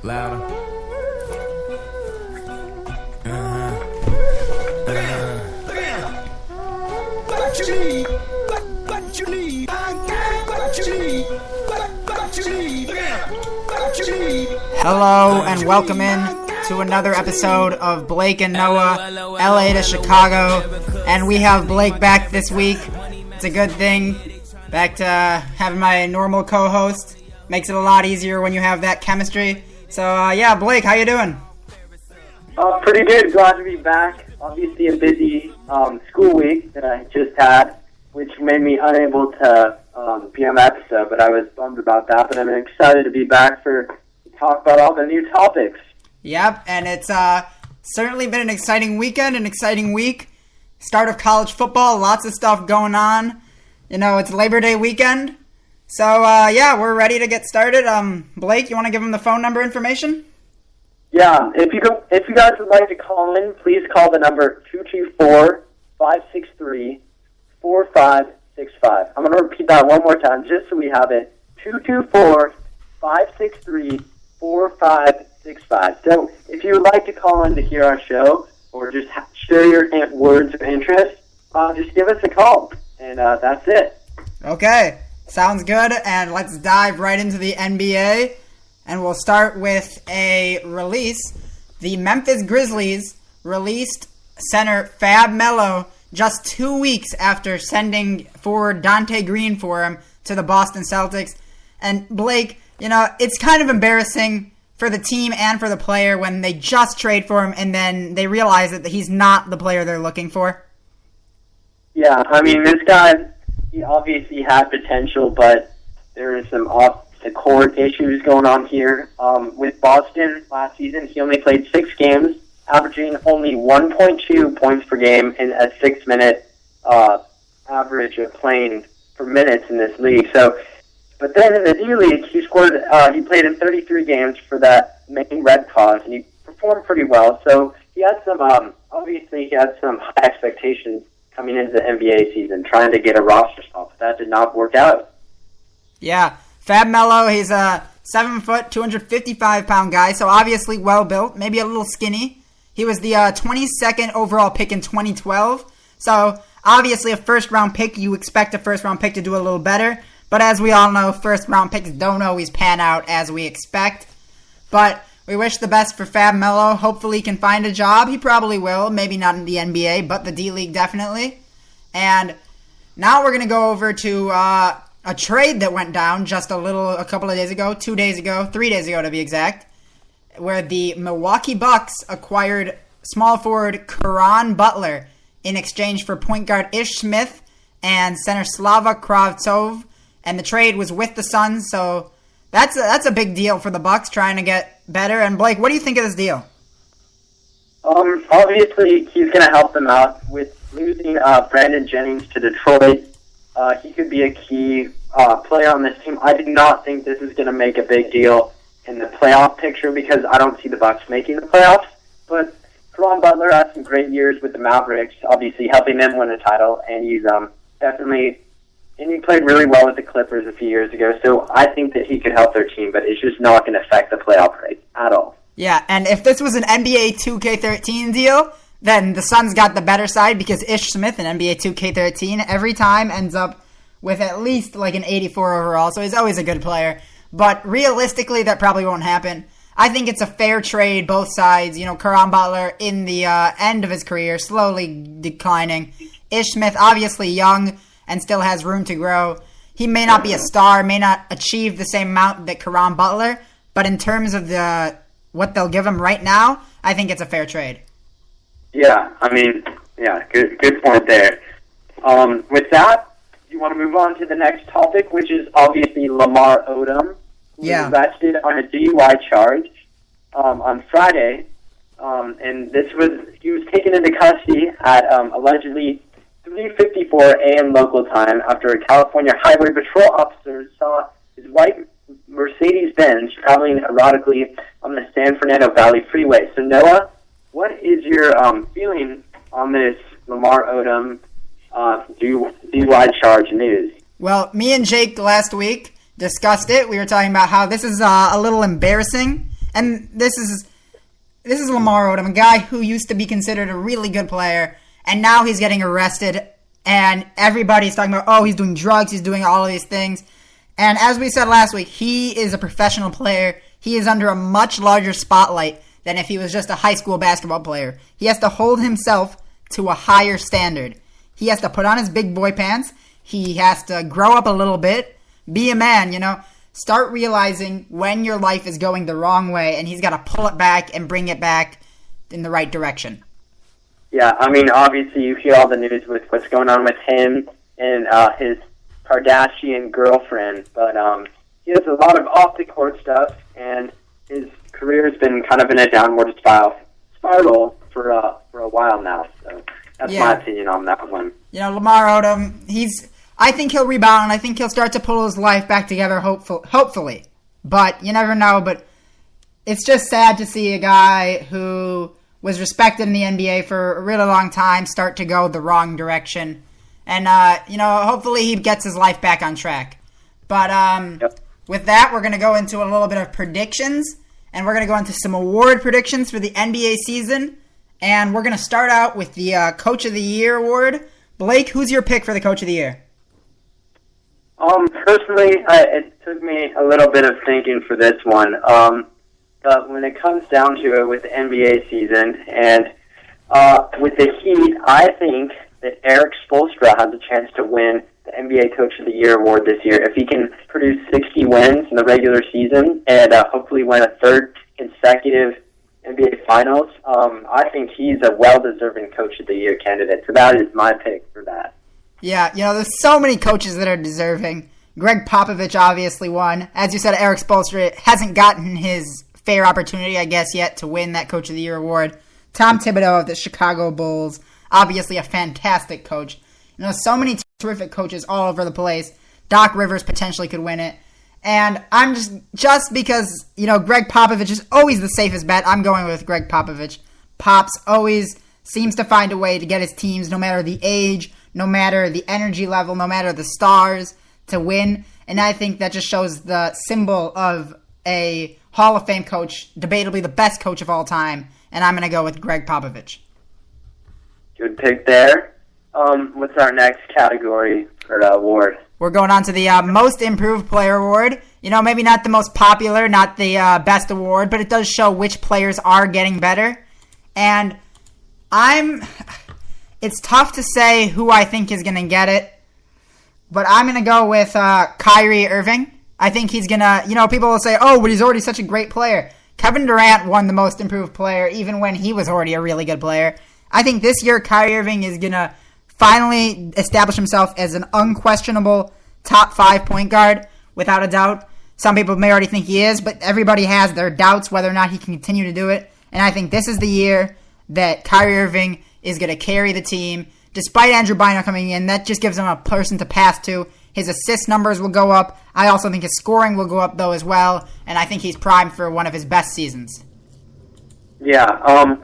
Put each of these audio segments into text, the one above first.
Louder. What you need? What you need? I got what you need. What you need? What you need? Hello and welcome in to another episode of Blake and Noah, LA to Chicago. And we have Blake back this week. It's a good thing. Back to having my normal co-host. Makes it a lot easier when you have that chemistry. So, yeah, Blake, how you doing? Pretty good. Glad to be back. Obviously a busy school week that I just had, which made me unable to be on the episode, but I was bummed about that. But I'm excited to be back to talk about all the new topics. Yep, and it's certainly been an exciting weekend, an exciting week. Start of college football, lots of stuff going on. You know, it's Labor Day weekend. So, yeah, we're ready to get started. Blake, you want to give them the phone number information? Yeah, if you guys would like to call in, please call the number 224-563-4565. I'm going to repeat that one more time just so we have it. 224-563-4565. So if you would like to call in to hear our show or just share your words of interest, just give us a call. And that's it. Okay, sounds good. And let's dive right into the NBA. And we'll start with a release. The Memphis Grizzlies released center Fab Melo just 2 weeks after sending forward Dante Green for him to the Boston Celtics. And Blake, you know, it's kind of embarrassing for the team and for the player when they just trade for him and then they realize that he's not the player they're looking for. Yeah, I mean, this guy, he obviously had potential, but there is some off-the-court issues going on here. With Boston last season, he only played 6 games, averaging only 1.2 points per game in a 6-minute average of playing for minutes in this league. So, but then in the D-League, he played in 33 games for that main Red Claws, and he performed pretty well. So he had some, obviously he had some high expectations coming into the NBA season, trying to get a roster spot, but that did not work out. Yeah, Fab Melo, he's a 7-foot, 255-pound guy, so obviously well-built, maybe a little skinny. He was the 22nd overall pick in 2012, so obviously a first-round pick, you expect a first-round pick to do a little better, but as we all know, first-round picks don't always pan out as we expect. But we wish the best for Fab Melo. Hopefully he can find a job. He probably will. Maybe not in the NBA, but the D-League definitely. And now we're going to go over to a trade that went down just a couple of days ago, 2 days ago, 3 days ago to be exact, where the Milwaukee Bucks acquired small forward Caron Butler in exchange for point guard Ish Smith and center Slava Kravtsov. And the trade was with the Suns, so that's a big deal for the Bucks trying to get better. And Blake, what do you think of this deal? Obviously, he's going to help them out with losing Brandon Jennings to Detroit. He could be a key player on this team. I do not think this is going to make a big deal in the playoff picture because I don't see the Bucks making the playoffs. But Caron Butler had some great years with the Mavericks, obviously helping them win a title, and he's and he played really well with the Clippers a few years ago, so I think that he could help their team, but it's just not going to affect the playoff race at all. Yeah, and if this was an NBA 2K13 deal, then the Suns got the better side because Ish Smith in NBA 2K13 every time ends up with at least like an 84 overall, so he's always a good player. But realistically, that probably won't happen. I think it's a fair trade, both sides. You know, Caron Butler in the end of his career, slowly declining. Ish Smith, obviously young and still has room to grow. He may not be a star, may not achieve the same amount that Caron Butler, but in terms of what they'll give him right now, I think it's a fair trade. Yeah, I mean, yeah, good point there. With that, you want to move on to the next topic, which is obviously Lamar Odom, who was arrested on a DUI charge on Friday, and he was taken into custody at allegedly 3:54 a.m. local time after a California Highway Patrol officer saw his white Mercedes-Benz traveling erratically on the San Fernando Valley Freeway. So, Noah, what is your feeling on this Lamar Odom DUI charge news? Well, me and Jake last week discussed it. We were talking about how this is a little embarrassing, and this is Lamar Odom, a guy who used to be considered a really good player, and now he's getting arrested, and everybody's talking about, oh, he's doing drugs, he's doing all of these things. And as we said last week, he is a professional player. He is under a much larger spotlight than if he was just a high school basketball player. He has to hold himself to a higher standard. He has to put on his big boy pants. He has to grow up a little bit, be a man, Start realizing when your life is going the wrong way, and he's got to pull it back and bring it back in the right direction. Yeah, I mean, obviously you hear all the news with what's going on with him and his Kardashian girlfriend, but he has a lot of off-the-court stuff, and his career has been kind of in a downward spiral for a while now. So that's my opinion on that one. Lamar Odom, I think he'll rebound. I think he'll start to pull his life back together, hopefully. But you never know. But it's just sad to see a guy who was respected in the NBA for a really long time start to go the wrong direction. And, hopefully he gets his life back on track. But with that, we're going to go into a little bit of predictions. And we're going to go into some award predictions for the NBA season. And we're going to start out with the Coach of the Year award. Blake, who's your pick for the Coach of the Year? Personally, it took me a little bit of thinking for this one. But when it comes down to it with the NBA season and with the Heat, I think that Eric Spoelstra has a chance to win the NBA Coach of the Year award this year if he can produce 60 wins in the regular season and hopefully win a third consecutive NBA Finals. I think he's a well-deserving Coach of the Year candidate, so that is my pick for that. Yeah, there's so many coaches that are deserving. Greg Popovich obviously won. As you said, Eric Spoelstra hasn't gotten his fair opportunity, I guess, yet to win that Coach of the Year award. Tom Thibodeau of the Chicago Bulls, obviously a fantastic coach. So many terrific coaches all over the place. Doc Rivers potentially could win it. And I'm just because, Greg Popovich is always the safest bet, I'm going with Greg Popovich. Pops always seems to find a way to get his teams, no matter the age, no matter the energy level, no matter the stars, to win. And I think that just shows the symbol of a Hall of Fame coach, debatably the best coach of all time. And I'm going to go with Greg Popovich. Good pick there. What's our next category for the award? We're going on to the Most Improved Player award. Maybe not the most popular, not the best award, but it does show which players are getting better. And it's tough to say who I think is going to get it, but I'm going to go with Kyrie Irving. I think he's going to, people will say, oh, but he's already such a great player. Kevin Durant won the Most Improved Player even when he was already a really good player. I think this year Kyrie Irving is going to finally establish himself as an unquestionable top 5 point guard, without a doubt. Some people may already think he is, but everybody has their doubts whether or not he can continue to do it. And I think this is the year that Kyrie Irving is going to carry the team. Despite Andrew Bynum coming in, that just gives him a person to pass to. His assist numbers will go up. I also think his scoring will go up, though, as well. And I think he's primed for one of his best seasons. Yeah,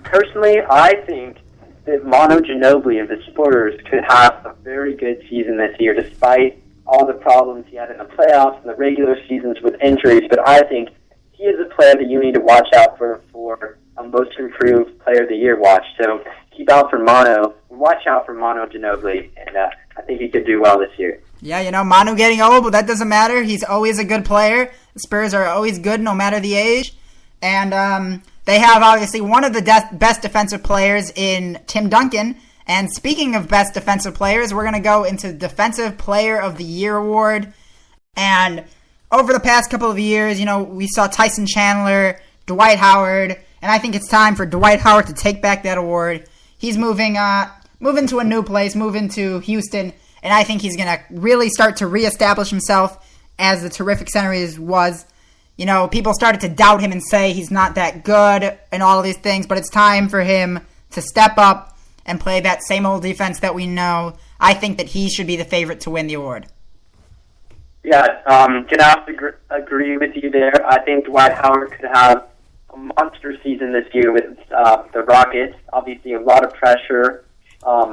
personally, I think that Manu Ginobili of the Spurs could have a very good season this year, despite all the problems he had in the playoffs and the regular seasons with injuries. But I think he is a player that you need to watch out for a Most Improved Player of the Year watch. So keep out for Manu. Watch out for Manu Ginobili, and I think he could do well this year. Yeah, Manu getting old, but that doesn't matter. He's always a good player. The Spurs are always good no matter the age. And they have, obviously, one of the best defensive players in Tim Duncan. And speaking of best defensive players, we're going to go into Defensive Player of the Year award. And over the past couple of years, we saw Tyson Chandler, Dwight Howard, and I think it's time for Dwight Howard to take back that award. He's moving to a new place, moving to Houston, and I think he's going to really start to reestablish himself as the terrific center he was. People started to doubt him and say he's not that good and all of these things, but it's time for him to step up and play that same old defense that we know. I think that he should be the favorite to win the award. Yeah, can I agree with you there? I think Dwight Howard could have a monster season this year with the Rockets. Obviously, a lot of pressure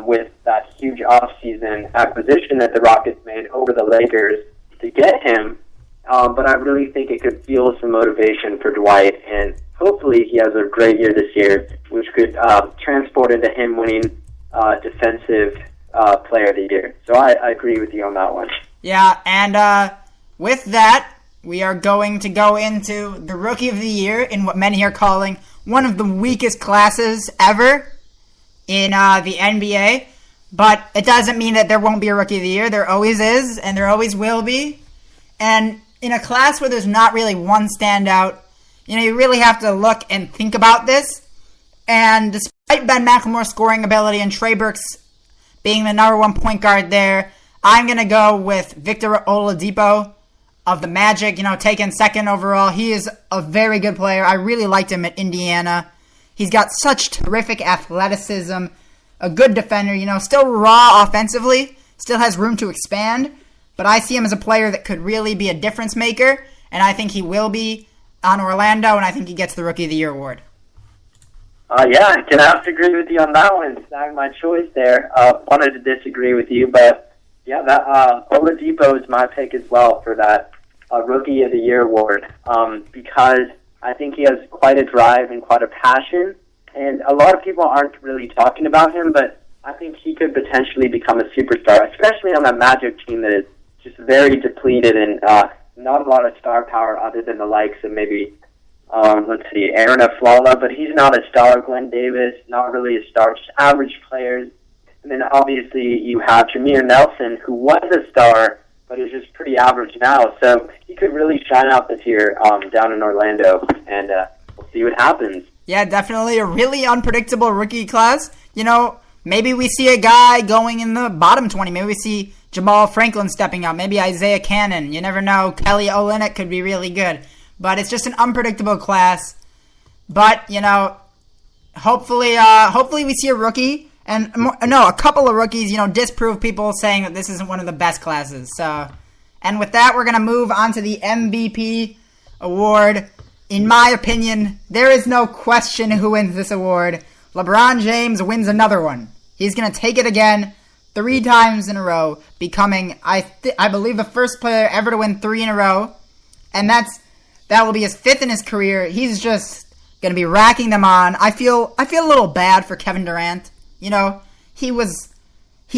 with that huge offseason acquisition that the Rockets made over the Lakers to get him. But I really think it could fuel some motivation for Dwight, and hopefully he has a great year this year, which could transport into him winning Defensive Player of the Year. So I agree with you on that one. Yeah, and with that, we are going to go into the Rookie of the Year in what many are calling one of the weakest classes ever in the NBA. But it doesn't mean that there won't be a Rookie of the Year. There always is, and there always will be. And in a class where there's not really one standout, you really have to look and think about this. And despite Ben McLemore's scoring ability and Trey Burks being the number one point guard there, I'm going to go with Victor Oladipo of the Magic, taken second overall. He is a very good player. I really liked him at Indiana. He's got such terrific athleticism, a good defender, still raw offensively, still has room to expand, but I see him as a player that could really be a difference maker, and I think he will be on Orlando, and I think he gets the Rookie of the Year award. Yeah, I can have to agree with you on that one. It's not my choice there. Wanted to disagree with you, but yeah, that Oladipo is my pick as well for that Rookie of the Year award, because I think he has quite a drive and quite a passion, and a lot of people aren't really talking about him, but I think he could potentially become a superstar, especially on that Magic team that is just very depleted and not a lot of star power other than the likes of maybe, Aaron Aflalo, but he's not a star. Glenn Davis, not really a star, just average players. And then obviously you have Jameer Nelson, who was a star, but is just pretty average now. So he could really shine out this year down in Orlando, and we'll see what happens. Yeah, definitely a really unpredictable rookie class. Maybe we see a guy going in the bottom 20. Maybe we see Jamal Franklin stepping up. Maybe Isaiah Cannon. You never know. Kelly Olynyk could be really good. But it's just an unpredictable class. But, hopefully we see a rookie. And, a couple of rookies, disprove people saying that this isn't one of the best classes. So, and with that, we're going to move on to the MVP award. In my opinion, there is no question who wins this award. LeBron James wins another one. He's going to take it again 3 times in a row, becoming, I believe, the first player ever to win 3 in a row. And that will be his 5th in his career. He's just going to be racking them on. I feel a little bad for Kevin Durant. He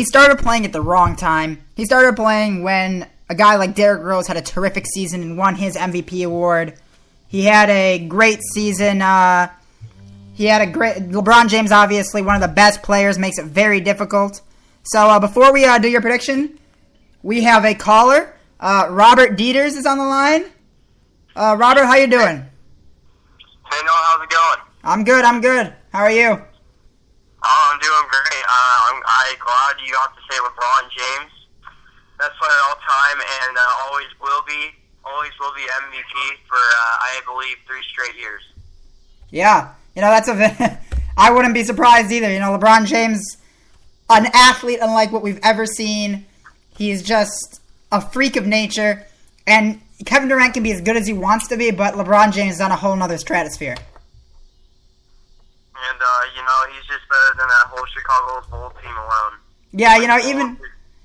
started playing at the wrong time. He started playing when a guy like Derrick Rose had a terrific season and won his MVP award. He had a great season. LeBron James, obviously, one of the best players, makes it very difficult. So before we do your prediction, we have a caller. Robert Dieters is on the line. Robert, how you doing? Hey, Noah, how's it going? I'm good. How are you? Oh, I'm doing great. I'm glad you got to say LeBron James. Best player of all time, and always will be MVP for, I believe, 3 straight years. Yeah. I wouldn't be surprised either. LeBron James, an athlete unlike what we've ever seen. He's just a freak of nature. And Kevin Durant can be as good as he wants to be, but LeBron James is on a whole nother stratosphere. And, he's just better than that whole Chicago Bulls team alone. Yeah,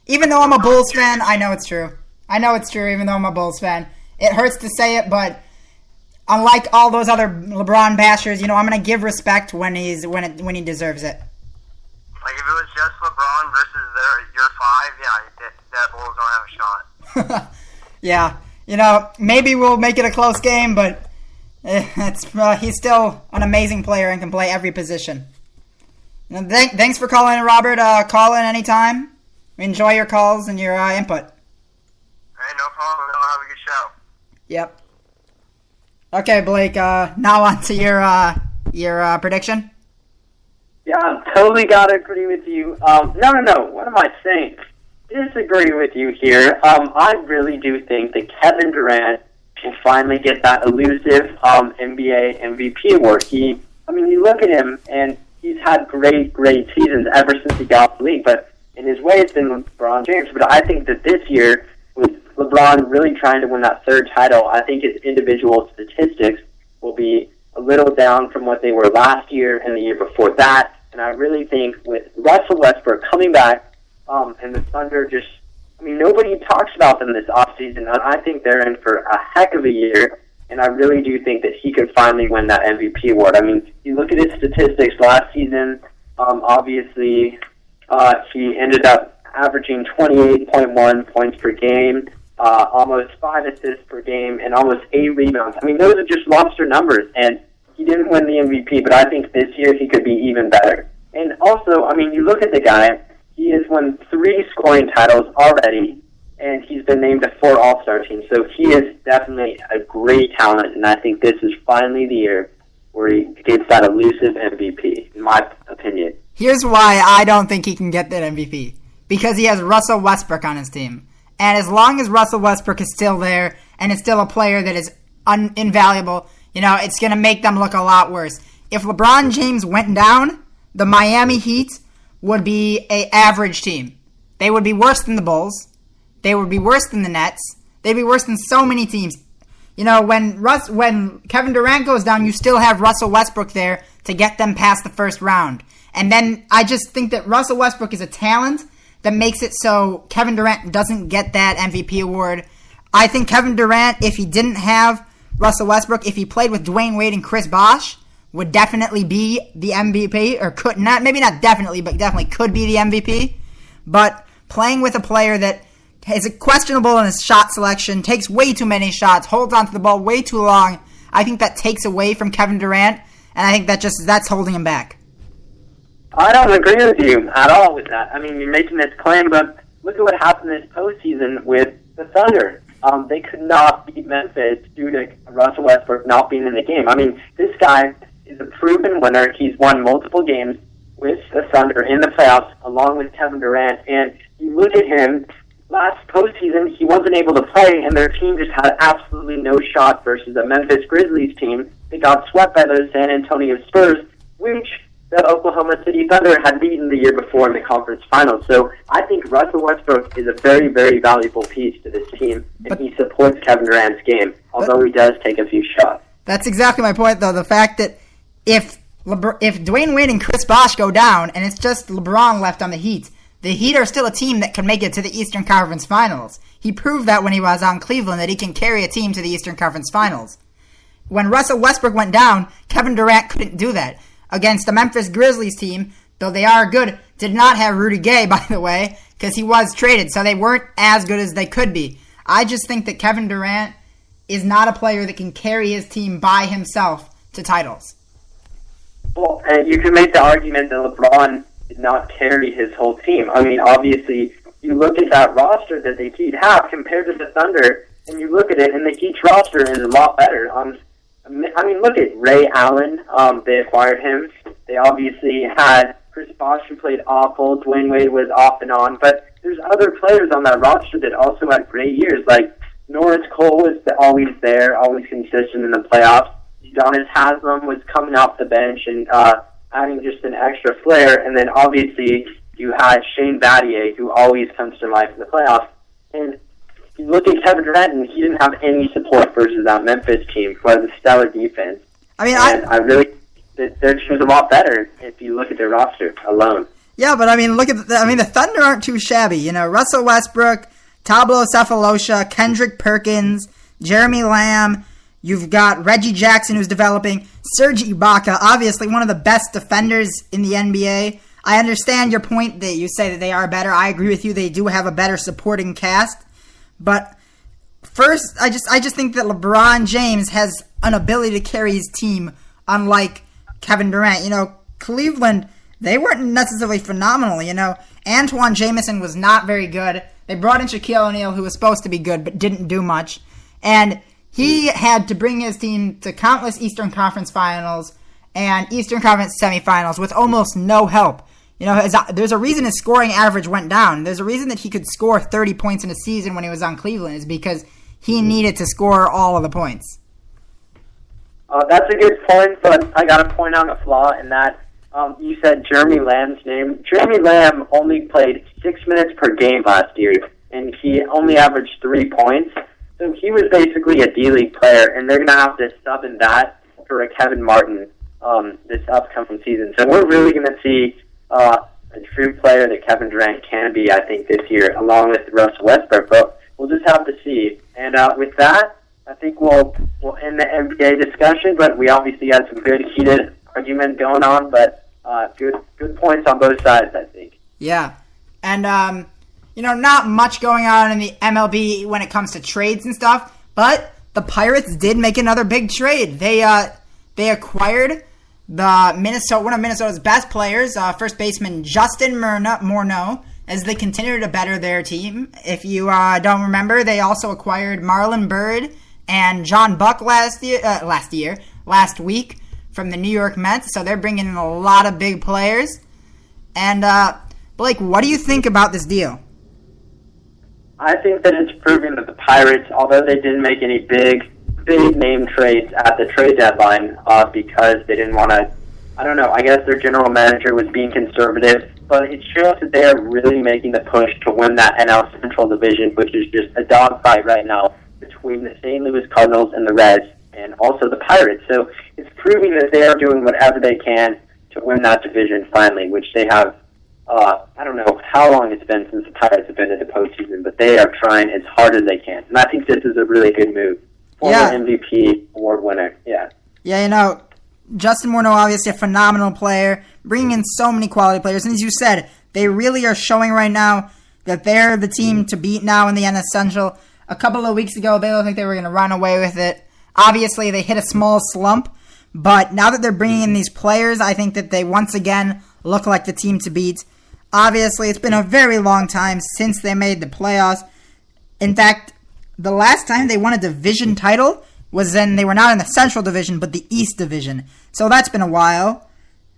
even though I'm a Bulls fan, I know it's true. Even though I'm a Bulls fan. It hurts to say it, but unlike all those other LeBron bashers, I'm going to give respect when he deserves it. Like, if it was just LeBron versus your 5, that Bulls don't have a shot. Yeah. Maybe we'll make it a close game, but he's still an amazing player and can play every position. Thanks for calling in, Robert. Call in anytime. We enjoy your calls and your input. Hey, no problem. Have a good show. Yep. Okay, Blake, now on to your prediction. Yeah, totally gotta agree with you. No. What am I saying? Disagree with you here. I really do think that Kevin Durant will finally get that elusive NBA MVP award. You look at him, and he's had great seasons ever since he got the league, but in his way it's been LeBron James. But I think that this year, with LeBron really trying to win that 3rd title, I think his individual statistics will be a little down from what they were last year and the year before that. And I really think with Russell Westbrook coming back and the Thunder just I mean, nobody talks about them this offseason, and I think they're in for a heck of a year, and I really do think that he could finally win that MVP award. I mean, you look at his statistics last season, obviously he ended up averaging 28.1 points per game, almost 5 assists per game, and almost 8 rebounds. I mean, those are just lobster numbers, and he didn't win the MVP, but I think this year he could be even better. And also, I mean, you look at the guy, he has won 3 scoring titles already, and he's been named to 4 All-Star teams. So he is definitely a great talent, and I think this is finally the year where he gets that elusive MVP, in my opinion. Here's why I don't think he can get that MVP. Because he has Russell Westbrook on his team. And as long as Russell Westbrook is still there, and is still a player that is invaluable, it's going to make them look a lot worse. If LeBron James went down, the Miami Heat would be an average team. They would be worse than the Bulls. They would be worse than the Nets. They'd be worse than so many teams. When Kevin Durant goes down, you still have Russell Westbrook there to get them past the first round. And then I just think that Russell Westbrook is a talent that makes it so Kevin Durant doesn't get that MVP award. I think Kevin Durant, if he didn't have Russell Westbrook, if he played with Dwayne Wade and Chris Bosh, would definitely be the MVP, or could not, maybe not definitely, but definitely could be the MVP. But playing with a player that is questionable in his shot selection, takes way too many shots, holds onto the ball way too long, I think that takes away from Kevin Durant, and I think that's holding him back. I don't agree with you at all with that. I mean, you're making this claim, but look at what happened this postseason with the Thunder. They could not beat Memphis due to Russell Westbrook not being in the game. I mean, this guy is a proven winner. He's won multiple games with the Thunder in the playoffs, along with Kevin Durant. And you look at him, last postseason, he wasn't able to play, and their team just had absolutely no shot versus a Memphis Grizzlies team that got swept by those San Antonio Spurs, which the Oklahoma City Thunder had beaten the year before in the conference finals. So I think Russell Westbrook is a very, very valuable piece to this team, and he supports Kevin Durant's game, although he does take a few shots. That's exactly my point, though. The fact that if Dwayne Wade and Chris Bosh go down, and it's just LeBron left on the Heat are still a team that can make it to the Eastern Conference Finals. He proved that when he was on Cleveland, that he can carry a team to the Eastern Conference Finals. When Russell Westbrook went down, Kevin Durant couldn't do that. Against the Memphis Grizzlies team, though they are good, did not have Rudy Gay, by the way, because he was traded, so they weren't as good as they could be. I just think that Kevin Durant is not a player that can carry his team by himself to titles. Well, and you can make the argument that LeBron did not carry his whole team. I mean, obviously, you look at that roster that the Heat have compared to the Thunder, and you look at it, and the Heat's roster is a lot better. I mean, look at Ray Allen. They acquired him. They obviously had Chris Bosh, who played awful. Dwayne Wade was off and on. But there's other players on that roster that also had great years. Like Norris Cole was always there, always consistent in the playoffs. Udonis Haslem was coming off the bench and adding just an extra flair. And then obviously you had Shane Battier, who always comes to life in the playoffs. And you look at Kevin Durant, and he didn't have any support versus that Memphis team, who has a stellar defense. I really, their team's a lot better if you look at their roster alone. Yeah, but I mean, the Thunder aren't too shabby. Russell Westbrook, Tablo Cephalosha, Kendrick Perkins, Jeremy Lamb. You've got Reggie Jackson, who's developing. Serge Ibaka, obviously one of the best defenders in the NBA. I understand your point that you say that they are better. I agree with you. They do have a better supporting cast. But first, I just think that LeBron James has an ability to carry his team, unlike Kevin Durant. Cleveland, they weren't necessarily phenomenal. Antoine Jamison was not very good. They brought in Shaquille O'Neal, who was supposed to be good, but didn't do much. And he had to bring his team to countless Eastern Conference Finals and Eastern Conference Semifinals with almost no help. There's a reason his scoring average went down. There's a reason that he could score 30 points in a season when he was on Cleveland, is because he needed to score all of the points. That's a good point, but I got to point out a flaw in that. You said Jeremy Lamb's name. Jeremy Lamb only played 6 minutes per game last year, and he only averaged 3 points. So he was basically a D-League player, and they're going to have to sub in that for a Kevin Martin this upcoming season. So we're really going to see a true player that Kevin Durant can be, I think, this year, along with Russell Westbrook. But we'll just have to see. And with that, I think we'll end the NBA discussion. But we obviously had some good heated argument going on. But good points on both sides, I think. Yeah, and not much going on in the MLB when it comes to trades and stuff. But the Pirates did make another big trade. They acquired one of Minnesota's best players, first baseman Justin Morneau, as they continue to better their team. If you don't remember, they also acquired Marlon Byrd and John Buck last week from the New York Mets. So they're bringing in a lot of big players. And Blake, what do you think about this deal? I think that it's proving that the Pirates, although they didn't make any big name trades at the trade deadline because they didn't want to, I don't know, I guess their general manager was being conservative, but it shows that they are really making the push to win that NL Central Division, which is just a dogfight right now between the St. Louis Cardinals and the Reds and also the Pirates. So it's proving that they are doing whatever they can to win that division finally, which they have, I don't know how long it's been since the Pirates have been in the postseason, but they are trying as hard as they can. And I think this is a really good move. Former MVP award winner, yeah. Yeah, Justin Morneau, obviously a phenomenal player, bringing in so many quality players. And as you said, they really are showing right now that they're the team to beat now in the NL Central. A couple of weeks ago, they looked like they were going to run away with it. Obviously, they hit a small slump, but now that they're bringing in these players, I think that they once again look like the team to beat. Obviously, it's been a very long time since they made the playoffs. In fact, the last time they won a division title was when they were not in the Central Division, but the East Division. So that's been a while.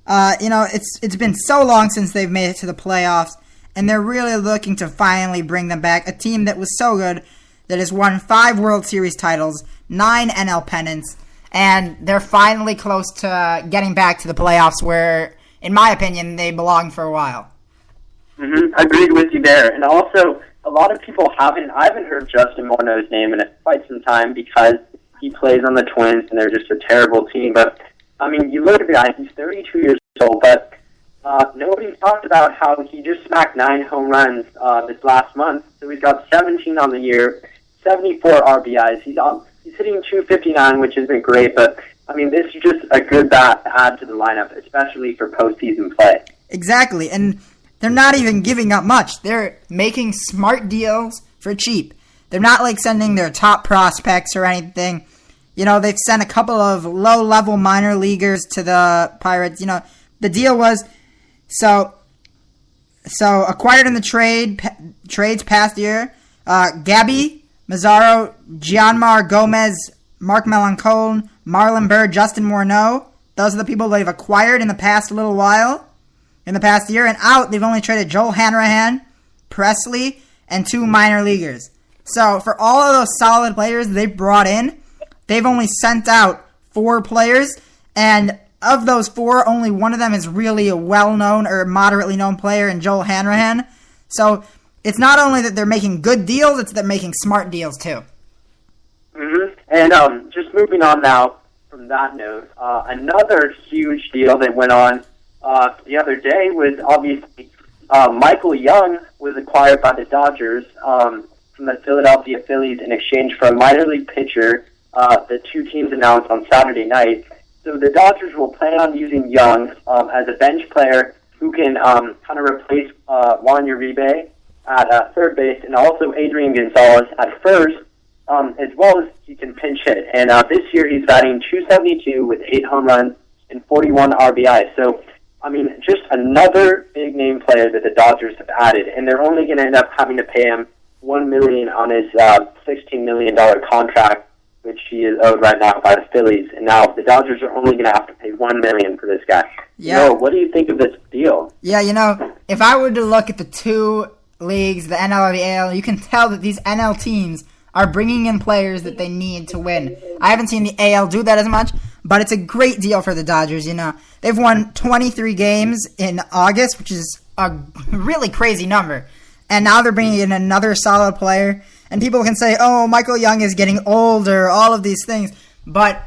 It's been so long since they've made it to the playoffs, and they're really looking to finally bring them back. A team that was so good that has won 5 World Series titles, 9 NL pennants, and they're finally close to getting back to the playoffs where, in my opinion, they belonged for a while. Agreed with you there. And also, a lot of people I haven't heard Justin Morneau's name in quite some time because he plays on the Twins and they're just a terrible team. But, I mean, you look at the guy, he's 32 years old, but nobody's talked about how he just smacked 9 home runs this last month. So he's got 17 on the year, 74 RBIs. He's hitting 259, which has been great, but, I mean, this is just a good bat to add to the lineup, especially for postseason play. Exactly, and they're not even giving up much. They're making smart deals for cheap. They're not like sending their top prospects or anything. They've sent a couple of low-level minor leaguers to the Pirates. The deal was so acquired in the trades past year. Gabby Mazzaro, Gianmar Gomez, Mark Melancon, Marlon Byrd, Justin Morneau. Those are the people they've acquired in the past little while. In the past year, and out, they've only traded Joel Hanrahan, Presley, and 2 minor leaguers. So, for all of those solid players they've brought in, they've only sent out 4 players, and of those 4, only one of them is really a well-known or moderately known player in Joel Hanrahan. So, it's not only that they're making good deals, it's that they're making smart deals, too. And just moving on now from that note, another huge deal that went on the other day was obviously Michael Young was acquired by the Dodgers from the Philadelphia Phillies in exchange for a minor league pitcher. The 2 teams announced on Saturday night. So the Dodgers will plan on using Young as a bench player who can kind of replace Juan Uribe at third base and also Adrian Gonzalez at first, as well as he can pinch hit. And this year he's batting .272 with 8 home runs and 41 RBI. So I mean, just another big-name player that the Dodgers have added, and they're only going to end up having to pay him $1 million on his $16 million contract, which he is owed right now by the Phillies. And now the Dodgers are only going to have to pay $1 million for this guy. Yeah. What do you think of this deal? Yeah, if I were to look at the 2 leagues, the NL and the AL, you can tell that these NL teams are bringing in players that they need to win. I haven't seen the AL do that as much, but it's a great deal for the Dodgers, They've won 23 games in August, which is a really crazy number. And now they're bringing in another solid player. And people can say, oh, Michael Young is getting older, all of these things. But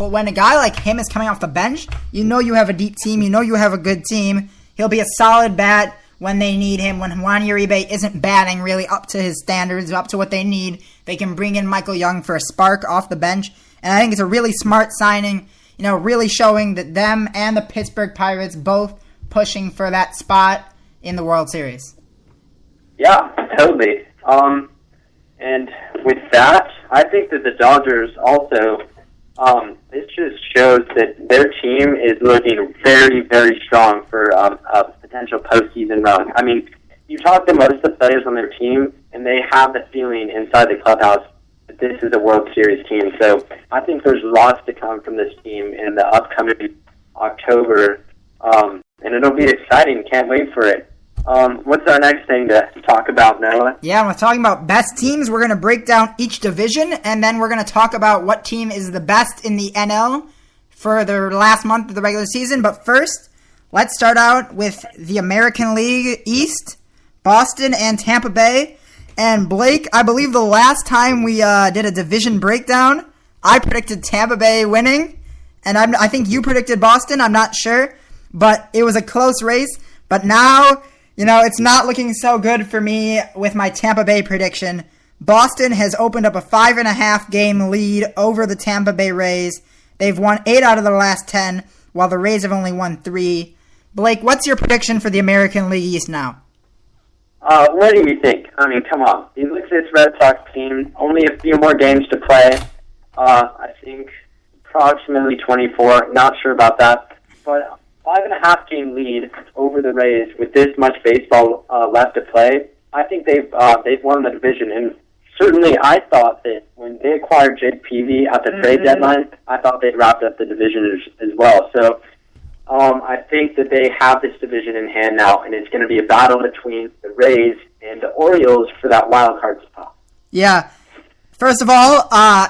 when a guy like him is coming off the bench, you have a deep team. You have a good team. He'll be a solid bat when they need him. When Juan Uribe isn't batting really up to his standards, up to what they need, they can bring in Michael Young for a spark off the bench. And I think it's a really smart signing, really showing that them and the Pittsburgh Pirates both pushing for that spot in the World Series. Yeah, totally. And with that, I think that the Dodgers also, this just shows that their team is looking very, very strong for a potential postseason run. I mean, you talk to most of the players on their team, and they have the feeling inside the clubhouse that this is a World Series team. So I think there's lots to come from this team in the upcoming October, and it'll be exciting. Can't wait for it. What's our next thing to talk about, Noah? Yeah, we're talking about best teams. We're going to break down each division, and then we're going to talk about what team is the best in the NL for the last month of the regular season. But first, let's start out with the American League East, Boston and Tampa Bay. And Blake, I believe the last time we did a division breakdown, I predicted Tampa Bay winning, and I think you predicted Boston. I'm not sure, but it was a close race. But now, it's not looking so good for me with my Tampa Bay prediction. Boston has opened up a 5.5 game lead over the Tampa Bay Rays. They've won 8 out of their last 10, while the Rays have only won 3. Blake, what's your prediction for the American League East now? What do you think? I mean, come on. You look at this Red Sox team, only a few more games to play. I think approximately 24. Not sure about that. But 5.5 game lead over the Rays with this much baseball left to play. I think they've won the division. And certainly I thought that when they acquired Jake Peavy at the trade deadline, I thought they'd wrapped up the division as well. So I think that they have this division in hand now, and it's going to be a battle between the Rays and the Orioles for that wild card spot. Yeah. First of all,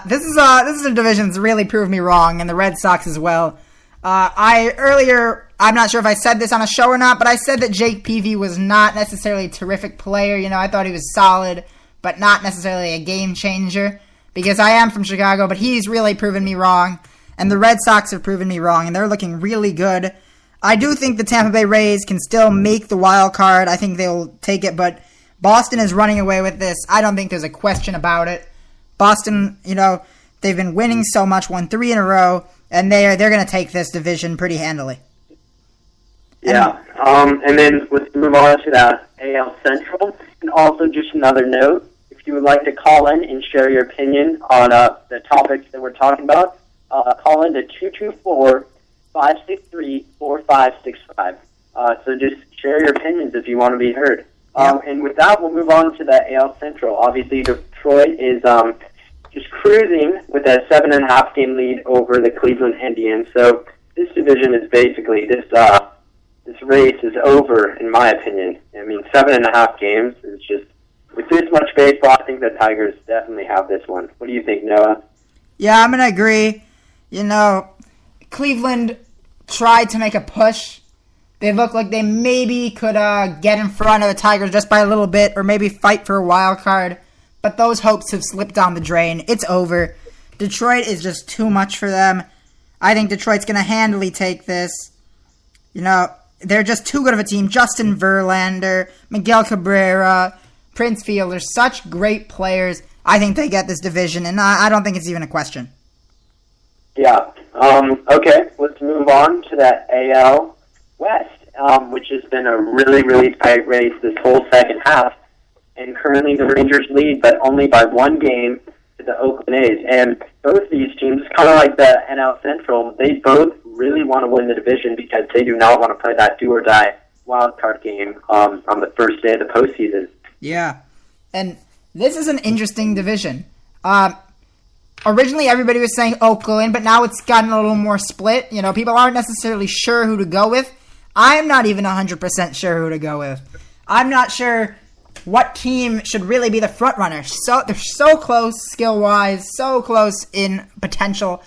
this is a division that's really proved me wrong, and the Red Sox as well. I'm not sure if I said this on a show or not, but I said that Jake Peavy was not necessarily a terrific player. I thought he was solid, but not necessarily a game changer, because I am from Chicago, but he's really proven me wrong. And the Red Sox have proven me wrong, and they're looking really good. I do think the Tampa Bay Rays can still make the wild card. I think they'll take it, but Boston is running away with this. I don't think there's a question about it. Boston, they've been winning so much, won 3 in a row, and they're going to take this division pretty handily. Yeah, and then let's move on to the AL Central. And also just another note, if you would like to call in and share your opinion on the topics that we're talking about, call in to 224-563-4565. So just share your opinions if you want to be heard. And with that, we'll move on to the AL Central. Obviously, Detroit is just cruising with a 7.5 game lead over the Cleveland Indians. So this division is basically this race is over, in my opinion. I mean, 7.5 games is just, with this much baseball, I think the Tigers definitely have this one. What do you think, Noah? Yeah, I'm going to agree. Cleveland tried to make a push. They looked like they maybe could get in front of the Tigers just by a little bit, or maybe fight for a wild card. But those hopes have slipped down the drain. It's over. Detroit is just too much for them. I think Detroit's going to handily take this. They're just too good of a team. Justin Verlander, Miguel Cabrera, Prince Fielder, such great players. I think they get this division, and I don't think it's even a question. Yeah. Okay, let's move on to the AL West, which has been a really, really tight race this whole second half. And currently the Rangers lead, but only by 1 game to the Oakland A's. And both these teams, kind of like the NL Central, they both really want to win the division because they do not want to play that do-or-die wild card game on the first day of the postseason. Yeah, and this is an interesting division. Originally, everybody was saying Oakland, but now it's gotten a little more split. People aren't necessarily sure who to go with. I'm not even 100% sure who to go with. I'm not sure what team should really be the front runner. So they're so close skill-wise, so close in potential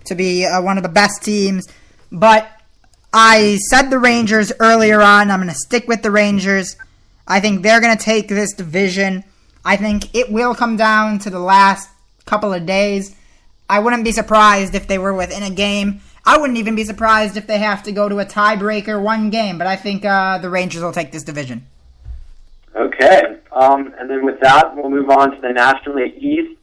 to be one of the best teams. But I said the Rangers earlier on. I'm going to stick with the Rangers. I think they're going to take this division. I think it will come down to the last couple of days. I wouldn't be surprised if they were within a game I wouldn't even be surprised if they have to go to a tiebreaker one game, but I think the Rangers will take this division. Okay. And then with that, we'll move on to the National League East.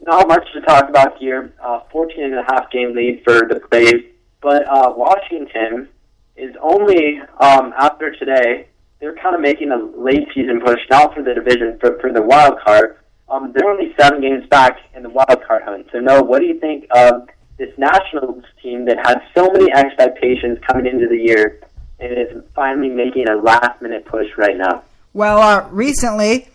Not much to talk about here. 14.5 game lead for the Braves. But Washington is only, after today, they're kind of making a late season push, not for the division, but for the wild card. They're only 7 games back in the wild card hunt. So, Noah, what do you think of this Nationals team that had so many expectations coming into the year and is finally making a last-minute push right now? Well, recently,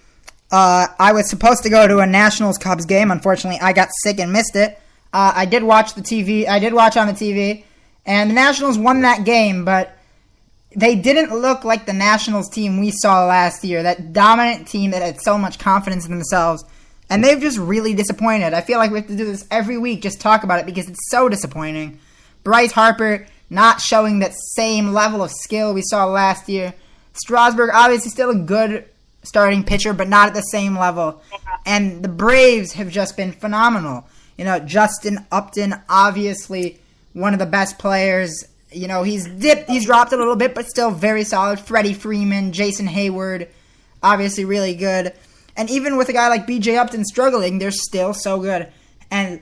I was supposed to go to a Nationals-Cubs game. Unfortunately, I got sick and missed it. I did watch on the TV, and the Nationals won that game, but they didn't look like the Nationals team we saw last year, that dominant team that had so much confidence in themselves, and they've just really disappointed. I feel like we have to do this every week, just talk about it, because it's so disappointing. Bryce Harper not showing that same level of skill we saw last year. Strasburg, obviously still a good starting pitcher, but not at the same level. And the Braves have just been phenomenal. You know, Justin Upton, obviously one of the best players. You know, he's dropped a little bit, but still very solid. Freddie Freeman, Jason Hayward, obviously really good. And even with a guy like B.J. Upton struggling, they're still so good. And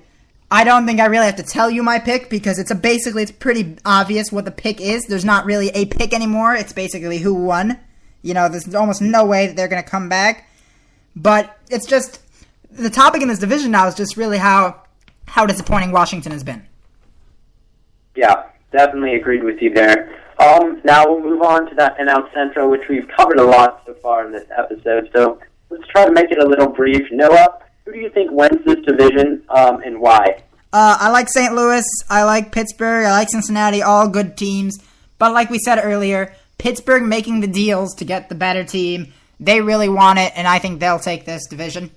I don't think I really have to tell you my pick, because it's pretty obvious what the pick is. There's not really a pick anymore. It's basically who won. You know, there's almost no way that they're going to come back. But it's just, the topic in this division now is just really how disappointing Washington has been. Yeah, definitely agreed with you there. Now we'll move on to that NL Central, which we've covered a lot so far in this episode. So let's try to make it a little brief. Noah, who do you think wins this division, and why? I like St. Louis, I like Pittsburgh, I like Cincinnati, all good teams. But like we said earlier, Pittsburgh making the deals to get the better team. They really want it, and I think they'll take this division.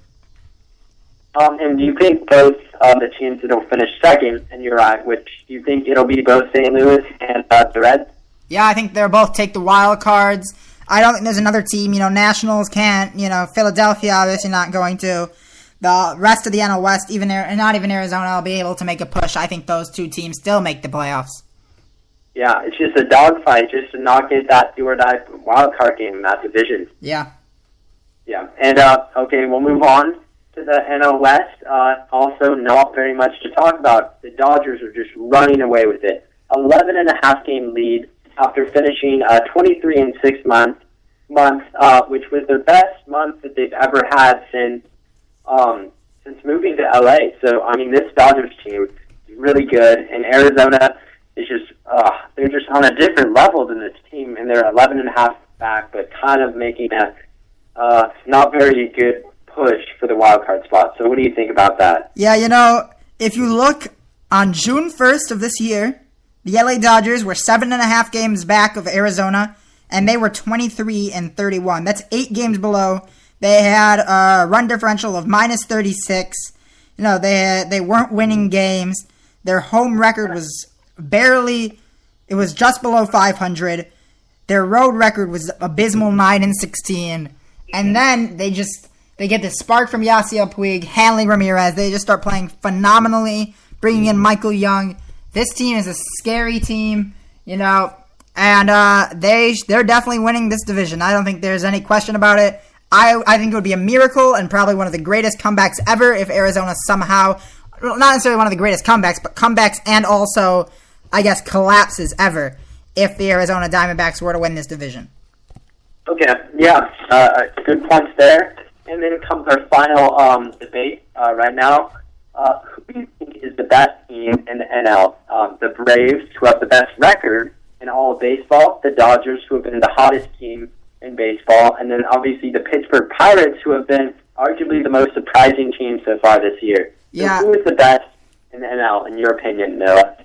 And do you think both the teams that will finish second in your eye, which do you think it'll be both St. Louis and the Reds? Yeah, I think they'll both take the wild cards. I don't think there's another team. You know, Nationals can't. You know, Philadelphia obviously not going to. The rest of the NL West, not even Arizona, will be able to make a push. I think those two teams still make the playoffs. Yeah, it's just a dogfight just to not get that do-or-die wild card game in that division. Yeah. Yeah, and okay, we'll move on to the NL West. Also, not very much to talk about. The Dodgers are just running away with it. 11.5 game lead after finishing 23-6 month, which was their best month that they've ever had since moving to LA. So, I mean, this Dodgers team is really good, and Arizona is just, they're just on a different level than this team, and they're 11.5 back, but kind of making a not very good push for the wild card spot. So what do you think about that? Yeah, you know, if you look on June 1st of this year, the LA Dodgers were 7.5 games back of Arizona, and they were 23-31. That's 8 games below. They had a run differential of minus 36. You know, they weren't winning games. Their home record was it was just below 500. Their road record was abysmal 9-16. And then they get this spark from Yasiel Puig, Hanley Ramirez. They just start playing phenomenally, bringing in Michael Young. This team is a scary team, you know, and they're definitely winning this division. I don't think there's any question about it. I think it would be a miracle and probably one of the greatest comebacks ever if Arizona somehow, not necessarily one of the greatest comebacks, but comebacks and also, I guess, collapses ever if the Arizona Diamondbacks were to win this division. Okay, yeah, good points there. And then comes our final debate right now. Who do you think is the best team in the NL? The Braves, who have the best record in all of baseball. The Dodgers, who have been the hottest team in baseball. And then obviously the Pittsburgh Pirates, who have been arguably the most surprising team so far this year. Yeah. So who is the best in the NL, in your opinion, Noah?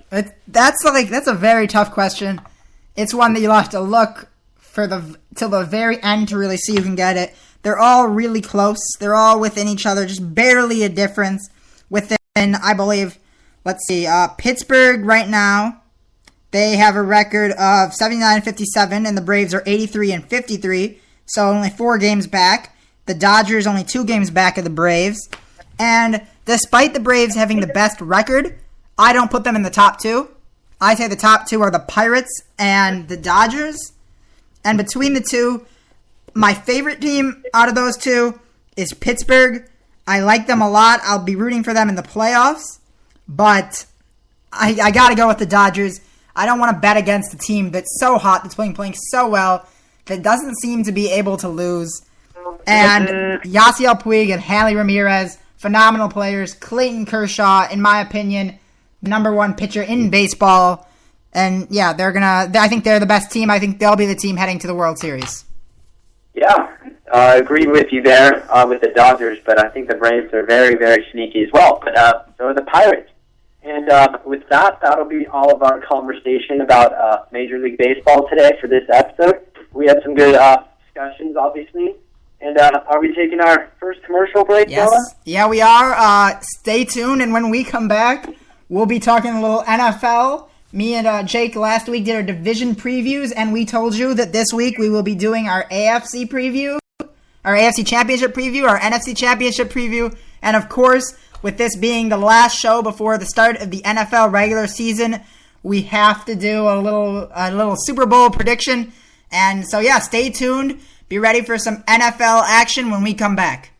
That's a very tough question. It's one that you'll have to look till the very end to really see who can get it. They're all really close. They're all within each other, just barely a difference within, I believe, let's see, Pittsburgh right now, they have a record of 79-57, and the Braves are 83-53, so only 4 games back. The Dodgers only 2 games back of the Braves. And despite the Braves having the best record, I don't put them in the top 2. I say the top two are the Pirates and the Dodgers. And between the two, my favorite team out of those two is Pittsburgh. I like them a lot. I'll be rooting for them in the playoffs. But I got to go with the Dodgers. I don't want to bet against a team that's so hot, that's playing so well, that doesn't seem to be able to lose. And Yasiel Puig and Hanley Ramirez, phenomenal players. Clayton Kershaw, in my opinion, number one pitcher in baseball. And yeah, I think they're the best team. I think they'll be the team heading to the World Series. Yeah, I agree with you there with the Dodgers, but I think the Braves are very, very sneaky as well. But so are the Pirates. And with that, that'll be all of our conversation about Major League Baseball today for this episode. We had some good discussions, obviously. And are we taking our first commercial break, Yes. Noah? Yeah, we are. Stay tuned, and when we come back, we'll be talking a little NFL. Me and Jake last week did our division previews, and we told you that this week we will be doing our AFC preview, our AFC Championship preview, our NFC Championship preview, and of course, with this being the last show before the start of the NFL regular season, we have to do a little Super Bowl prediction. And so, yeah, stay tuned. Be ready for some NFL action when we come back.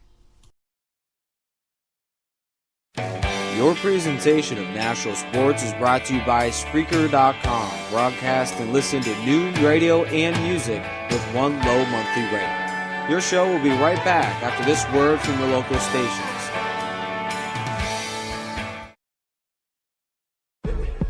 Your presentation of national sports is brought to you by Spreaker.com. Broadcast and listen to news, radio, and music with one low monthly rate. Your show will be right back after this word from your local stations.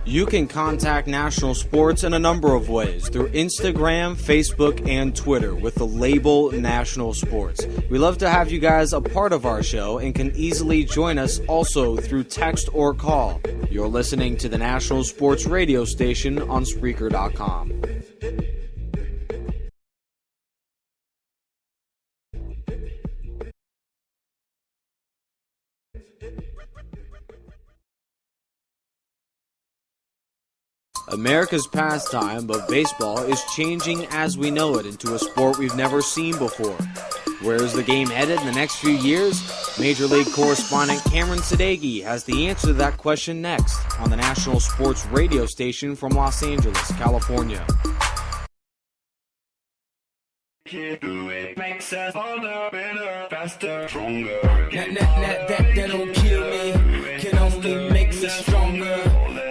You can contact National Sports in a number of ways through Instagram, Facebook, and Twitter with the label National Sports. We love to have you guys a part of our show and can easily join us also through text or call. You're listening to the National Sports radio station on Spreaker.com. America's pastime of baseball is changing as we know it into a sport we've never seen before. Where is the game headed in the next few years? Major League correspondent Cameron Sadeghi has the answer to that question next on the National Sports radio station from Los Angeles, California. Can't do it, makes us harder, better, faster, stronger. That don't kill me, can only make us stronger.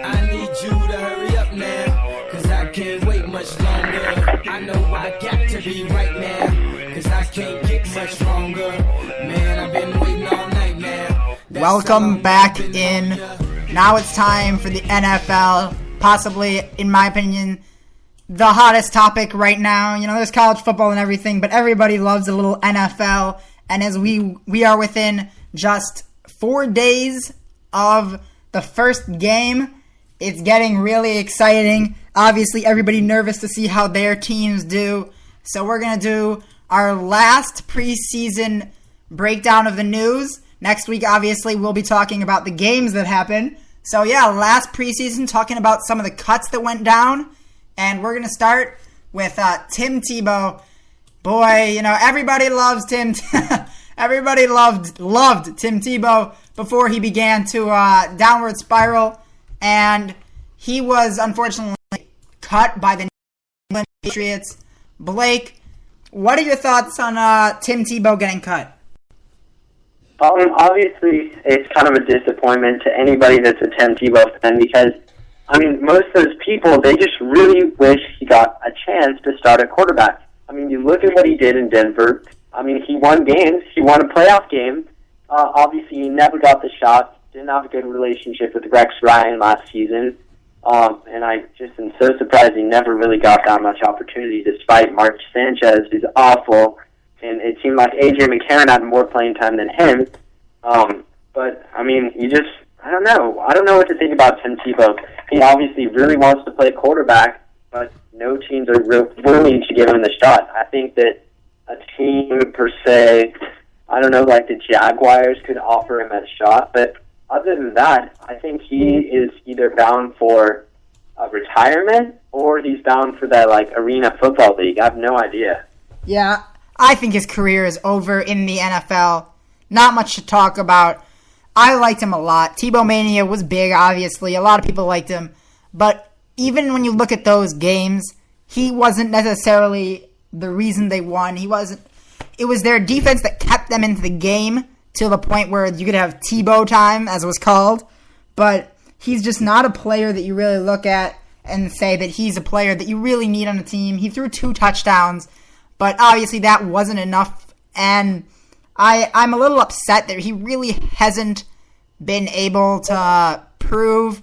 I need you to hurry up now, cause I can't wait much longer. I know I got to be right now, cause I can't get much stronger. Man, I've been waiting all night now. Welcome back in. Now it's time for the NFL. Possibly, in my opinion, the hottest topic right now. You know, there's college football and everything, but everybody loves a little NFL. And as we are within just 4 days of the first game, it's getting really exciting. Obviously, everybody nervous to see how their teams do. So we're going to do our last preseason breakdown of the news. Next week, obviously, we'll be talking about the games that happened. So yeah, last preseason, talking about some of the cuts that went down. And we're going to start with Tim Tebow. Boy, you know, everybody loves Tim. Everybody loved Tim Tebow before he began to downward spiral. And he was unfortunately cut by the New England Patriots. Blake, what are your thoughts on Tim Tebow getting cut? Obviously, it's kind of a disappointment to anybody that's a Tim Tebow fan because, I mean, most of those people, they just really wish he got a chance to start at quarterback. I mean, you look at what he did in Denver. I mean, he won games. He won a playoff game. Obviously, he never got the shot. Didn't have a good relationship with Rex Ryan last season. And I just am so surprised he never really got that much opportunity despite Mark Sanchez, who's awful. And it seemed like A.J. McCarron had more playing time than him. But, I mean, I don't know. I don't know what to think about Tim Tebow. He obviously really wants to play quarterback, but no teams are willing to give him the shot. I think that a team per se, I don't know, like the Jaguars could offer him a shot, but other than that, I think he is either bound for retirement or he's bound for that like arena football league. I have no idea. Yeah, I think his career is over in the NFL. Not much to talk about. I liked him a lot. Tebow Mania was big, obviously. A lot of people liked him. But even when you look at those games, he wasn't necessarily the reason they won. It was their defense that kept them into the game to the point where you could have Tebow time, as it was called. But he's just not a player that you really look at and say that he's a player that you really need on the team. He threw 2 touchdowns, but obviously that wasn't enough. And I'm a little upset that he really hasn't been able to prove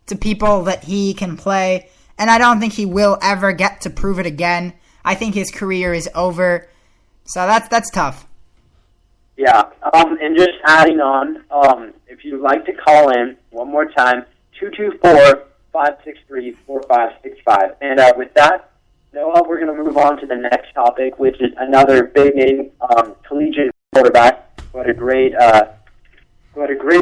to people that he can play. And I don't think he will ever get to prove it again. I think his career is over. So that's tough. Yeah, and just adding on, if you'd like to call in one more time, 224-563-4565. And with that, Noah, we're going to move on to the next topic, which is another big-name collegiate quarterback who had a great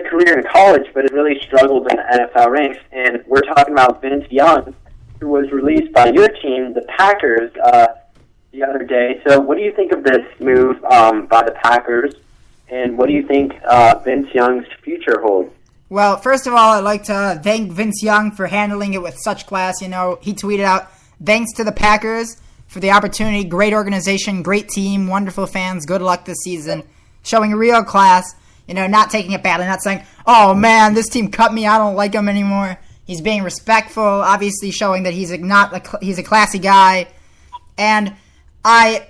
career in college, but has really struggled in the NFL ranks. And we're talking about Vince Young, who was released by your team, the Packers, the other day. So what do you think of this move by the Packers, and what do you think Vince Young's future holds? Well, first of all, I'd like to thank Vince Young for handling it with such class. He tweeted out, "Thanks to the Packers for the opportunity. Great organization, great team, wonderful fans. Good luck this season." Showing real class, not taking it badly, not saying, "Oh man, this team cut me. I don't like them anymore." He's being respectful, obviously showing that he's a classy guy. And I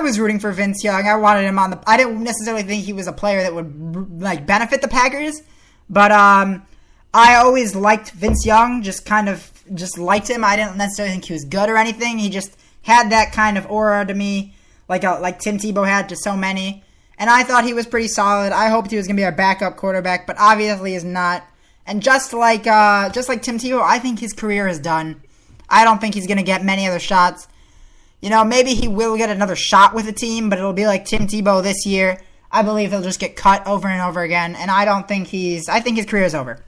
was rooting for Vince Young. I wanted him on the. I didn't necessarily think he was a player that would benefit the Packers, but I always liked Vince Young. Just liked him. I didn't necessarily think he was good or anything. He just had that kind of aura to me, like Tim Tebow had to so many. And I thought he was pretty solid. I hoped he was going to be our backup quarterback, but obviously is not. And just like Tim Tebow, I think his career is done. I don't think he's going to get many other shots. Maybe he will get another shot with the team, but it'll be like Tim Tebow this year. I believe he'll just get cut over and over again, and I think his career is over.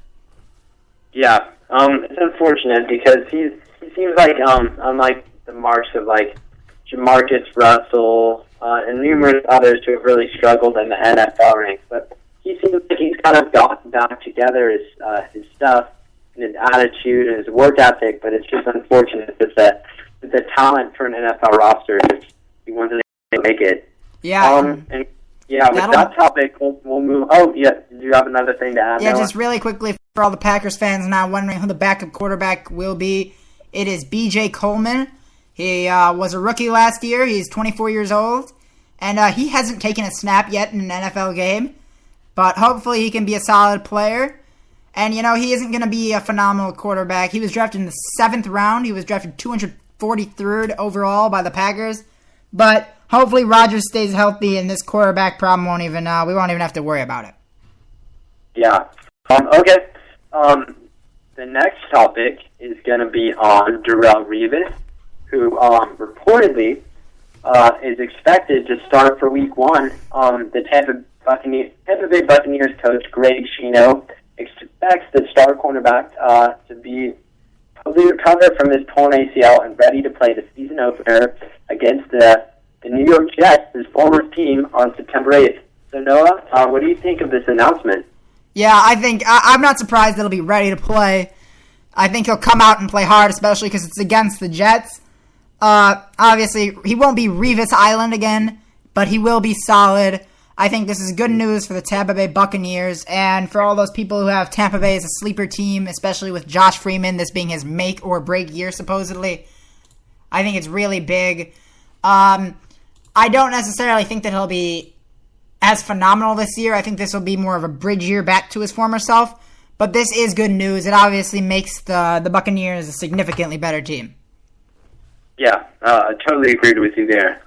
Yeah, it's unfortunate because he seems like, unlike the marks of Jamarcus Russell and numerous others who have really struggled in the NFL ranks, but he seems like he's kind of gotten back together his stuff and his attitude and his work ethic, but it's just unfortunate that the talent for an NFL roster, he wasn't able to make it. Yeah. With that topic, we'll move. Oh, yeah. Do you have another thing to add? Yeah, Noah? just really quickly for all the Packers fans now wondering who the backup quarterback will be. It is B.J. Coleman. He was a rookie last year. He's 24 years old, and he hasn't taken a snap yet in an NFL game. But hopefully he can be a solid player. And, he isn't going to be a phenomenal quarterback. He was drafted in the 7th round. He was drafted 243rd overall by the Packers. But hopefully Rodgers stays healthy and this quarterback problem we won't even have to worry about it. Yeah. Okay. The next topic is going to be on Darrelle Revis, who reportedly is expected to start for Week 1. The Tampa Bay Buccaneers coach Greg Schiano expects the star cornerback to be totally recovered from his torn ACL and ready to play the season opener against the New York Jets, his former team, on September 8th. So, Noah, what do you think of this announcement? Yeah, I'm not surprised that he'll be ready to play. I think he'll come out and play hard, especially because it's against the Jets. Obviously, he won't be Revis Island again, but he will be solid. I think this is good news for the Tampa Bay Buccaneers and for all those people who have Tampa Bay as a sleeper team, especially with Josh Freeman, this being his make or break year, supposedly. I think it's really big. I don't necessarily think that he'll be as phenomenal this year. I think this will be more of a bridge year back to his former self. But this is good news. It obviously makes the Buccaneers a significantly better team. Yeah, I totally agreed with you there.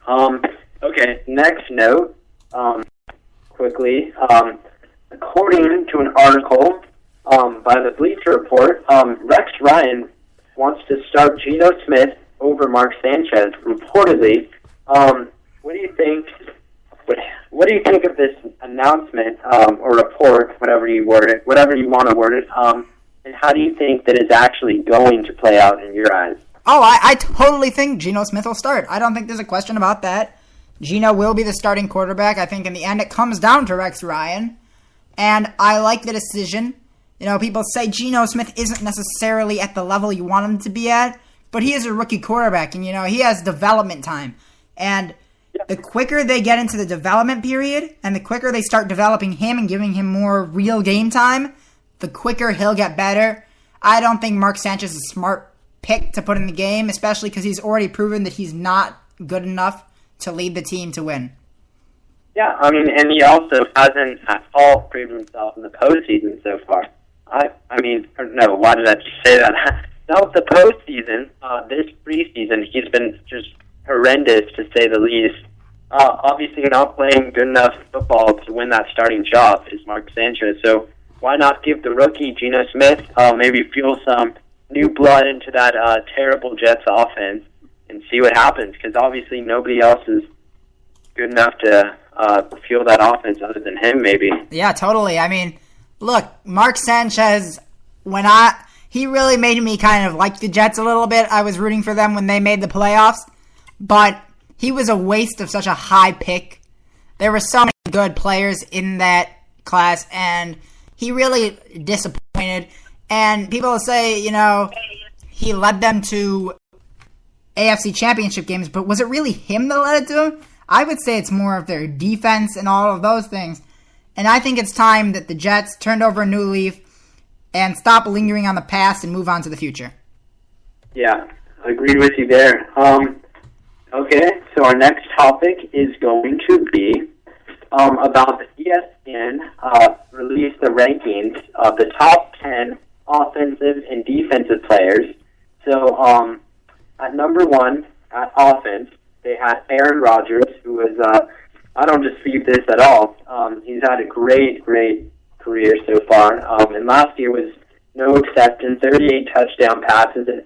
Okay, next note. Quickly, according to an article by the Bleacher Report, Rex Ryan wants to start Geno Smith over Mark Sanchez, reportedly. What do you think? What do you think of this announcement or report, whatever you want to word it? And how do you think that it's actually going to play out in your eyes? Oh, I totally think Geno Smith will start. I don't think there's a question about that. Geno will be the starting quarterback. I think in the end it comes down to Rex Ryan. And I like the decision. People say Geno Smith isn't necessarily at the level you want him to be at, but he is a rookie quarterback, and, he has development time. And the quicker they get into the development period, and the quicker they start developing him and giving him more real game time, the quicker he'll get better. I don't think Mark Sanchez is a smart pick to put in the game, especially because he's already proven that he's not good enough to lead the team to win. Yeah, and he also hasn't at all proven himself in the postseason so far. Why did I just say that? Not with the postseason. This preseason, he's been just horrendous, to say the least. Obviously, not playing good enough football to win that starting job is Mark Sanchez. So why not give the rookie, Geno Smith, maybe fuel some new blood into that terrible Jets offense and see what happens? Because obviously nobody else is good enough to fuel that offense other than him, maybe. Yeah, totally. Look, Mark Sanchez, he really made me kind of like the Jets a little bit. I was rooting for them when they made the playoffs, but he was a waste of such a high pick. There were so many good players in that class, and he really disappointed. And people will say, he led them to AFC Championship games, but was it really him that led it to him? I would say it's more of their defense and all of those things. And I think it's time that the Jets turned over a new leaf and stop lingering on the past and move on to the future. Yeah, I agree with you there. Okay, so our next topic is going to be about the ESPN released the rankings of the top 10 offensive and defensive players. So at number 1 at offense, they had Aaron Rodgers, who was, I don't dispute this at all. He's had a great career so far. And last year was no exception. 38 touchdown passes and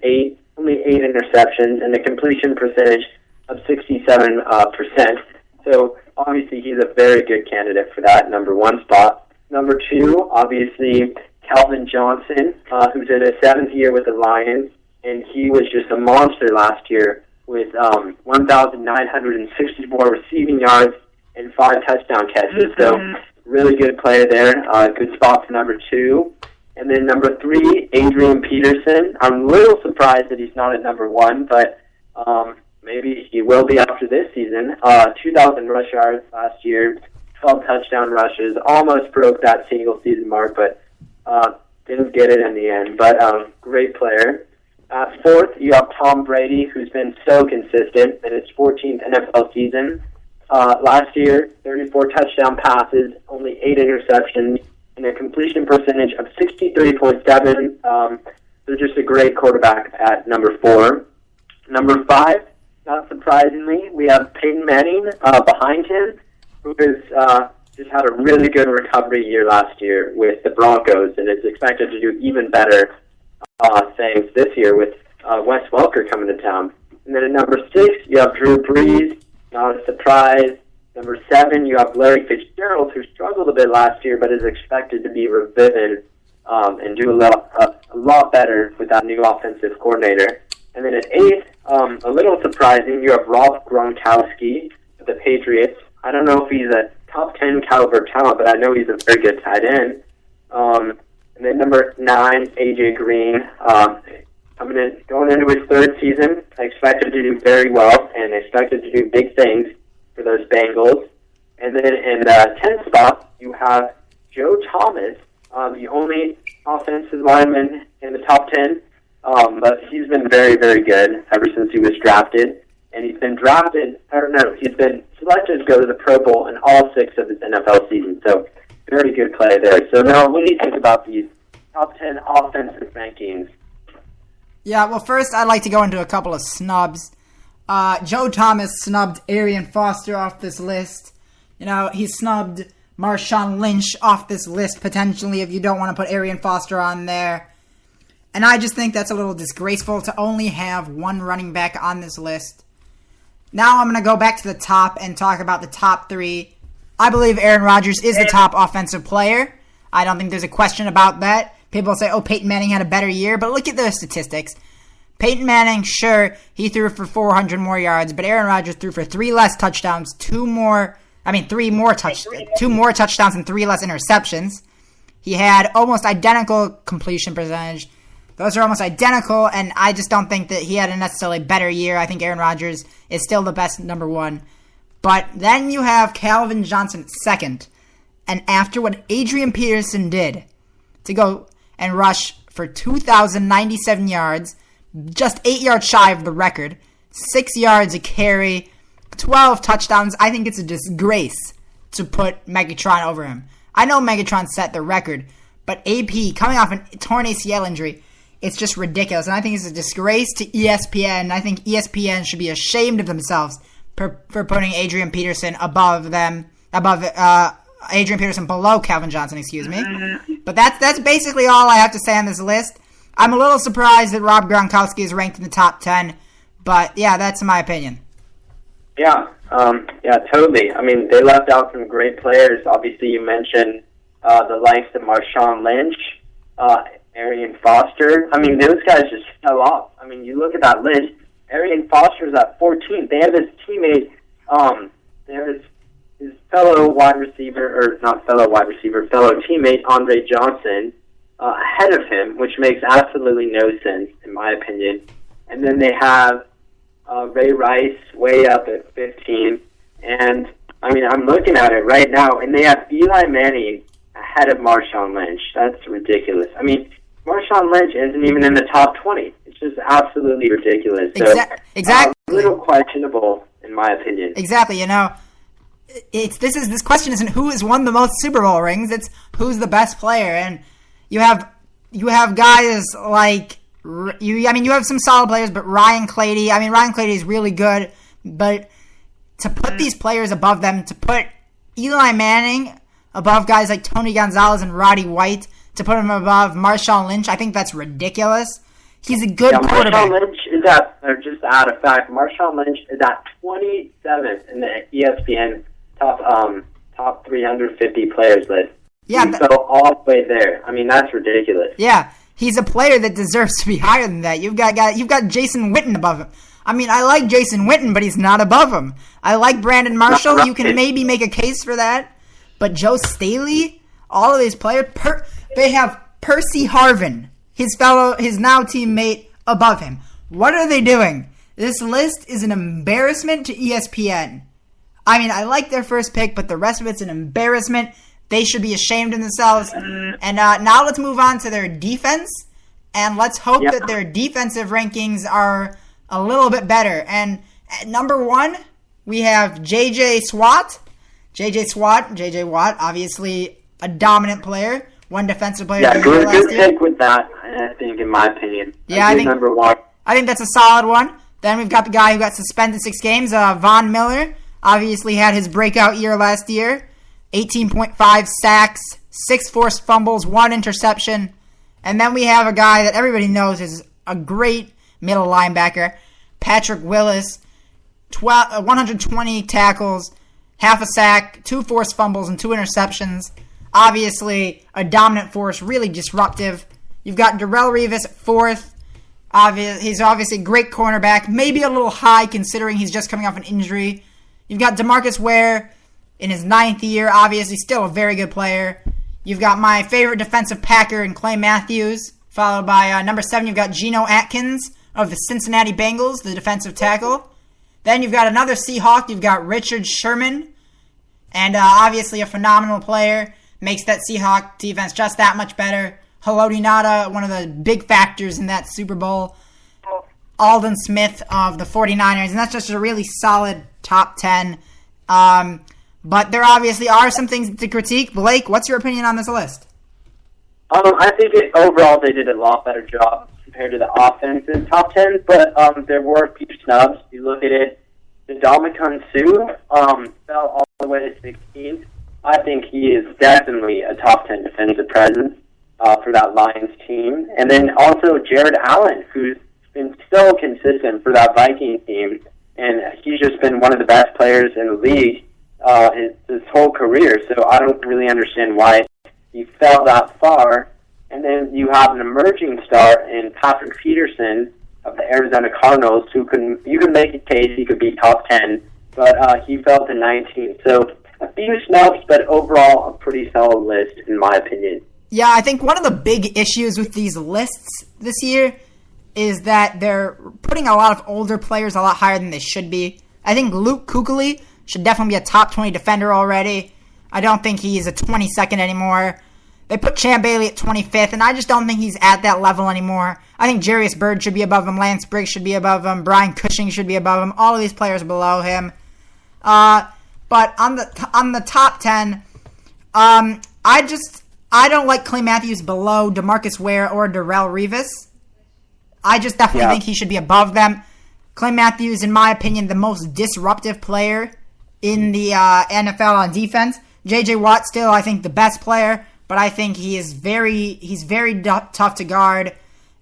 only 8 interceptions, and a completion percentage of 67%. So obviously he's a very good candidate for that number 1 spot. Number 2, obviously Calvin Johnson, who's in his 7th year with the Lions, and he was just a monster last year with 1,964 receiving yards and 5 touchdown catches. So really good player there. Good spot for number 2. And then number 3, Adrian Peterson. I'm a little surprised that he's not at number 1, but maybe he will be after this season. 2,000 rush yards last year, 12 touchdown rushes. Almost broke that single season mark, but didn't get it in the end. But great player. At 4th, you have Tom Brady, who's been so consistent in his 14th NFL season. Last year, 34 touchdown passes, only 8 interceptions, and a completion percentage of 63.7. So just a great quarterback at number 4. Number 5, not surprisingly, we have Peyton Manning behind him, who has just had a really good recovery year last year with the Broncos, and is expected to do even better things this year with Wes Welker coming to town. And then at number 6, you have Drew Brees, not a surprise. Number 7, you have Larry Fitzgerald, who struggled a bit last year, but is expected to be revived and do a lot better with that new offensive coordinator. And then at 8, a little surprising, you have Rob Gronkowski of the Patriots. I don't know if he's a top 10 caliber talent, but I know he's a very good tight end. And then number 9, A.J. Green, going into his 3rd season, expected to do very well and expected to do big things for those Bengals. And then in the 10th spot, you have Joe Thomas, the only offensive lineman in the top 10, but he's been very, very good ever since he was drafted. And he's been he's been selected to go to the Pro Bowl in all 6 of his NFL seasons. So very good play there. So now, what do you think about these top 10 offensive rankings? Yeah, well, first I'd like to go into a couple of snubs. Joe Thomas snubbed Arian Foster off this list. He snubbed Marshawn Lynch off this list, potentially, if you don't want to put Arian Foster on there. And I just think that's a little disgraceful to only have one running back on this list. Now I'm going to go back to the top and talk about the top 3. I believe Aaron Rodgers is the top offensive player. I don't think there's a question about that. People say, Peyton Manning had a better year, but look at the statistics. Peyton Manning, sure, he threw for 400 more yards, but Aaron Rodgers threw for 3 less touchdowns, 2 more touchdowns and 3 less interceptions. He had almost identical completion percentage. Those are almost identical, and I just don't think that he had a necessarily better year. I think Aaron Rodgers is still the best number one. But then you have Calvin Johnson second. And after what Adrian Peterson did to go and rush for 2,097 yards, just 8 yards shy of the record, 6 yards a carry, 12 touchdowns, I think it's a disgrace to put Megatron over him. I know Megatron set the record, but AP, coming off a torn ACL injury, it's just ridiculous. And I think it's a disgrace to ESPN. I think ESPN should be ashamed of themselves for putting Adrian Peterson above Adrian Peterson below Calvin Johnson, excuse me. But that's basically all I have to say on this list. I'm a little surprised that Rob Gronkowski is ranked in the top 10, but yeah, that's my opinion. Yeah, totally. I mean, they left out some great players. Obviously, you mentioned the likes of Marshawn Lynch, Arian Foster. I mean, those guys just fell off. I mean, you look at that list, Arian Foster's at 14th. They have his teammate, his fellow teammate, Andre Johnson, ahead of him, which makes absolutely no sense, in my opinion. And then they have Ray Rice way up at 15. And, I mean, I'm looking at it right now, and they have Eli Manning ahead of Marshawn Lynch. That's ridiculous. I mean, Marshawn Lynch isn't even in the top 20. It's just absolutely ridiculous. So, exactly. A little questionable, in my opinion. Exactly, you know. This question isn't who has won the most Super Bowl rings. It's who's the best player, and you have guys like you have some solid players, but Ryan Clady. I mean, Ryan Clady is really good, but to put these players above them, to put Eli Manning above guys like Tony Gonzalez and Roddy White, to put him above Marshawn Lynch, I think that's ridiculous. He's a good quarterback. Marshawn Lynch is just out of fact, Marshawn Lynch is at 27th in the ESPN top 350 players list. Yeah, he fell all the way there. I mean, that's ridiculous. Yeah, he's a player that deserves to be higher than that. You've got Jason Witten above him. I mean, I like Jason Witten, but he's not above him. I like Brandon Marshall. Right. You can maybe make a case for that. But Joe Staley, all of these players, they have Percy Harvin, his now teammate, above him. What are they doing? This list is an embarrassment to ESPN. I mean, I like their first pick, but the rest of it's an embarrassment. They should be ashamed of themselves. And now let's move on to their defense, and let's hope that their defensive rankings are a little bit better. And at number 1, we have J.J. Watt. J.J. Watt, obviously a dominant player. One defensive player. Yeah, good pick with that, I think, in my opinion. Yeah, I think number 1. I think that's a solid one. Then we've got the guy who got suspended 6 games, Von Miller. Obviously had his breakout year last year. 18.5 sacks, 6 forced fumbles, 1 interception. And then we have a guy that everybody knows is a great middle linebacker, Patrick Willis. 120 tackles, half a sack, 2 forced fumbles, and 2 interceptions. Obviously, a dominant force, really disruptive. You've got Darrelle Revis at 4th. He's obviously a great cornerback, maybe a little high considering he's just coming off an injury. You've got DeMarcus Ware in his 9th year, obviously still a very good player. You've got my favorite defensive Packer in Clay Matthews, followed by number 7, you've got Geno Atkins of the Cincinnati Bengals, the defensive tackle. Then you've got another Seahawk, you've got Richard Sherman, and obviously a phenomenal player, makes that Seahawk defense just that much better. Haloti Ngata, one of the big factors in that Super Bowl. Aldon Smith of the 49ers, and that's just a really solid top 10. But there obviously are some things to critique. Blake, what's your opinion on this list? I think overall they did a lot better job compared to the offensive top 10, but there were a few snubs. You look at it, Ndamukong Suh fell all the way to 16th. I think he is definitely a top 10 defensive presence for that Lions team. And then also Jared Allen, who's been so consistent for that Viking team, and he's just been one of the best players in the league his whole career, so I don't really understand why he fell that far. And then you have an emerging star in Patrick Peterson of the Arizona Cardinals, you can make a case he could be top 10, but he fell to 19. So a few snubs, but overall a pretty solid list in my opinion. Yeah, I think one of the big issues with these lists this year is that they're putting a lot of older players a lot higher than they should be. I think Luke Kuechly should definitely be a top 20 defender already. I don't think he's a 22nd anymore. They put Champ Bailey at 25th, and I just don't think he's at that level anymore. I think Jarius Byrd should be above him. Lance Briggs should be above him. Brian Cushing should be above him. All of these players are below him. But on the top 10, I don't like Clay Matthews below DeMarcus Ware or Darrelle Revis. I just definitely think he should be above them. Clay Matthews, in my opinion, the most disruptive player in the NFL on defense. J.J. Watt still, I think, the best player, but I think he's very tough to guard.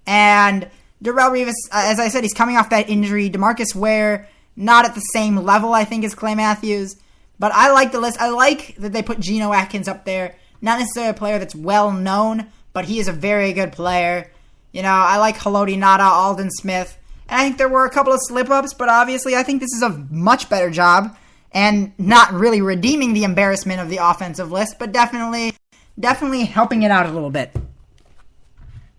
And Darrelle Revis, as I said, he's coming off that injury. DeMarcus Ware, not at the same level, I think, as Clay Matthews. But I like the list. I like that they put Geno Atkins up there. Not necessarily a player that's well known, but he is a very good player. You know, I like Haloti Ngata, Alden Smith. And I think there were a couple of slip-ups, but obviously I think this is a much better job. And not really redeeming the embarrassment of the offensive list, but definitely helping it out a little bit.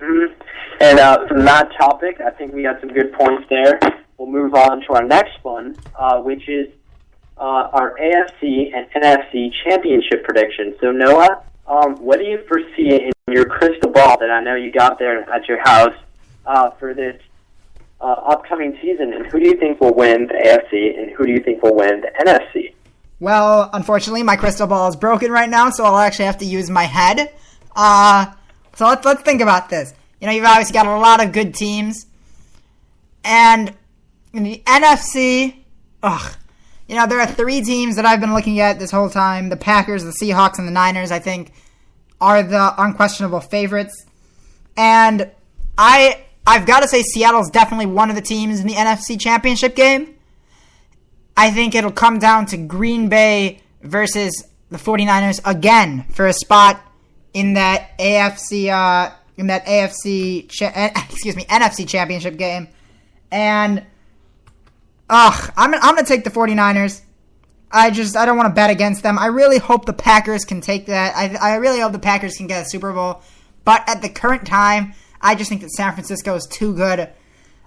Mm-hmm. And from that topic, I think we got some good points there. We'll move on to our next one, which is our AFC and NFC championship predictions. So, Noah, what do you foresee in your crystal ball that I know you got there at your house for this upcoming season, and who do you think will win the AFC, and who do you think will win the NFC? Well, unfortunately, my crystal ball is broken right now, so I'll actually have to use my head. So let's think about this. You know, you've obviously got a lot of good teams, and in the NFC, you know, there are three teams that I've been looking at this whole time. The Packers, the Seahawks, and the Niners, I think, are the unquestionable favorites. And I've got to say Seattle's definitely one of the teams in the NFC Championship game. I think it'll come down to Green Bay versus the 49ers again for a spot in that NFC Championship game. And I'm going to take the 49ers. I don't want to bet against them. I really hope the Packers can take that. I really hope the Packers can get a Super Bowl. But at the current time, I just think that San Francisco is too good.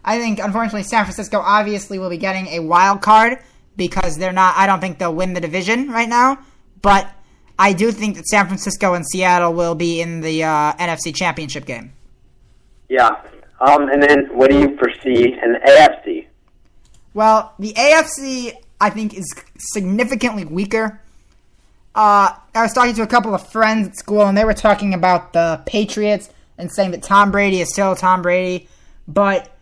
I think, unfortunately, San Francisco obviously will be getting a wild card because I don't think they'll win the division right now. But I do think that San Francisco and Seattle will be in the NFC Championship game. Yeah. And then what do you foresee in the AFC? Well, the AFC, I think, is significantly weaker. I was talking to a couple of friends at school, and they were talking about the Patriots and saying that Tom Brady is still Tom Brady, but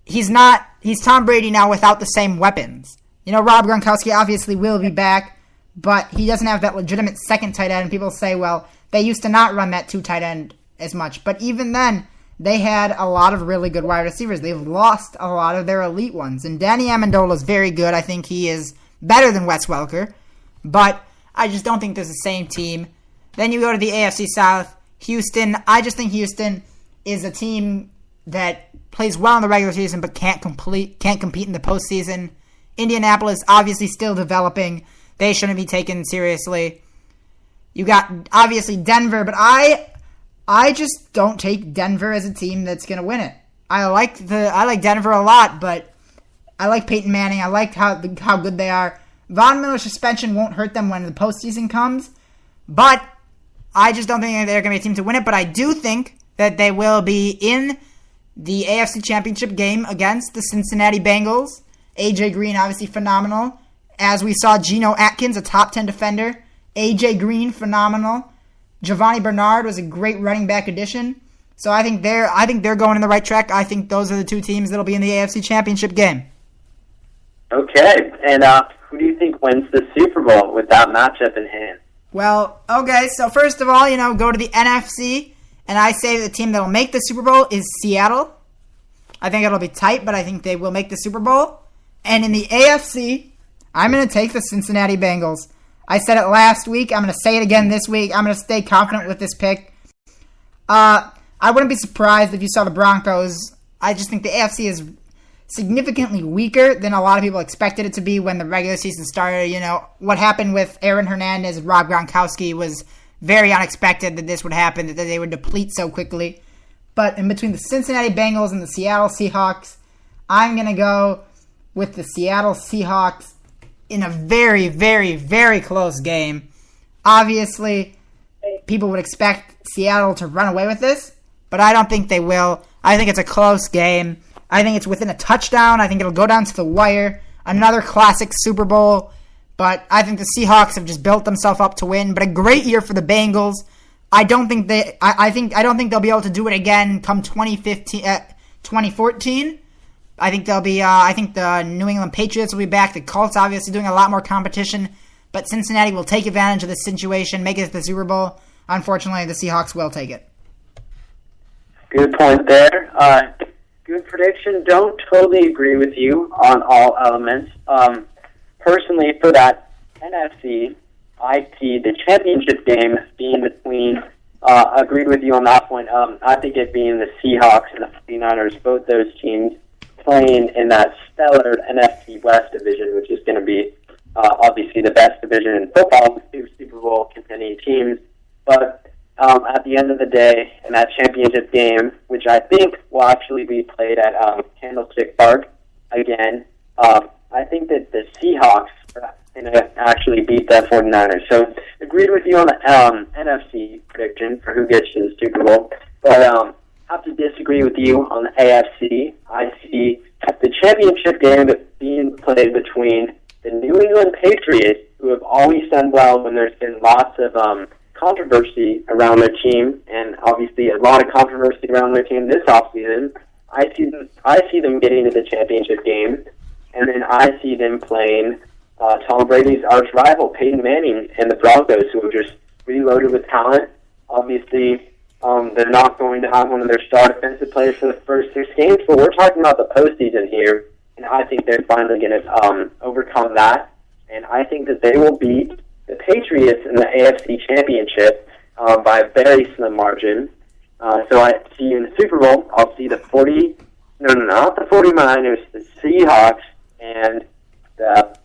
he's not. He's Tom Brady now without the same weapons. You know, Rob Gronkowski obviously will be back, but he doesn't have that legitimate second tight end. People say, well, they used to not run that two tight end as much, but even then, they had a lot of really good wide receivers. They've lost a lot of their elite ones, and Danny Amendola is very good. I think he is better than Wes Welker, but I just don't think there's the same team. Then you go to the AFC South. Houston, I just think Houston is a team that plays well in the regular season but can't compete in the postseason. Indianapolis, obviously still developing. They shouldn't be taken seriously. You got, obviously, Denver, but I just don't take Denver as a team that's going to win it. I like Denver a lot, but I like Peyton Manning. I like how good they are. Von Miller's suspension won't hurt them when the postseason comes, but I just don't think they're going to be a team to win it, but I do think that they will be in the AFC Championship game against the Cincinnati Bengals. A.J. Green, obviously phenomenal. As we saw, Geno Atkins, a top 10 defender. A.J. Green, phenomenal. Giovanni Bernard was a great running back addition. So I think they're going in the right track. I think those are the two teams that'll be in the AFC Championship game. Okay, and who do you think wins the Super Bowl with that matchup in hand? Well, okay, so first of all, go to the NFC, and I say the team that will make the Super Bowl is Seattle. I think it'll be tight, but I think they will make the Super Bowl. And in the AFC, I'm going to take the Cincinnati Bengals. I said it last week. I'm going to say it again this week. I'm going to stay confident with this pick. I wouldn't be surprised if you saw the Broncos. I just think the AFC is significantly weaker than a lot of people expected it to be when the regular season started. What happened with Aaron Hernandez and Rob Gronkowski was very unexpected that this would happen, that they would deplete so quickly. But in between the Cincinnati Bengals and the Seattle Seahawks, I'm going to go with the Seattle Seahawks in a very, very, very close game. Obviously, people would expect Seattle to run away with this, but I don't think they will. I think it's a close game. I think it's within a touchdown. I think it'll go down to the wire. Another classic Super Bowl. But I think the Seahawks have just built themselves up to win. But a great year for the Bengals. I don't think they'll be able to do it again come 2014. I think they'll be. I think the New England Patriots will be back. The Colts obviously doing a lot more competition, but Cincinnati will take advantage of this situation, make it to the Super Bowl. Unfortunately, the Seahawks will take it. Good point there. Good prediction. Don't totally agree with you on all elements. Personally, for that NFC, I see the championship game being between. Agreed with you on that point. I think it being the Seahawks and the 49ers, both those teams playing in that stellar NFC West division, which is going to be obviously the best division in football with two Super Bowl contending teams. But at the end of the day, in that championship game, which I think will actually be played at Candlestick Park again, I think that the Seahawks are going to actually beat the 49ers. So agreed with you on the NFC prediction for who gets to the Super Bowl. But have to disagree with you on the AFC. I see the championship game being played between the New England Patriots, who have always done well when there's been lots of controversy around their team, and obviously a lot of controversy around their team this offseason. I see them getting to the championship game, and then I see them playing Tom Brady's arch rival, Peyton Manning, and the Broncos, who are just reloaded with talent. Obviously, they're not going to have one of their star defensive players for the first 6 games, but we're talking about the postseason here, and I think they're finally going to overcome that, and I think that they will beat the Patriots in the AFC Championship by a very slim margin. So I see in the Super Bowl, I'll see not the 49ers, the Seahawks, and the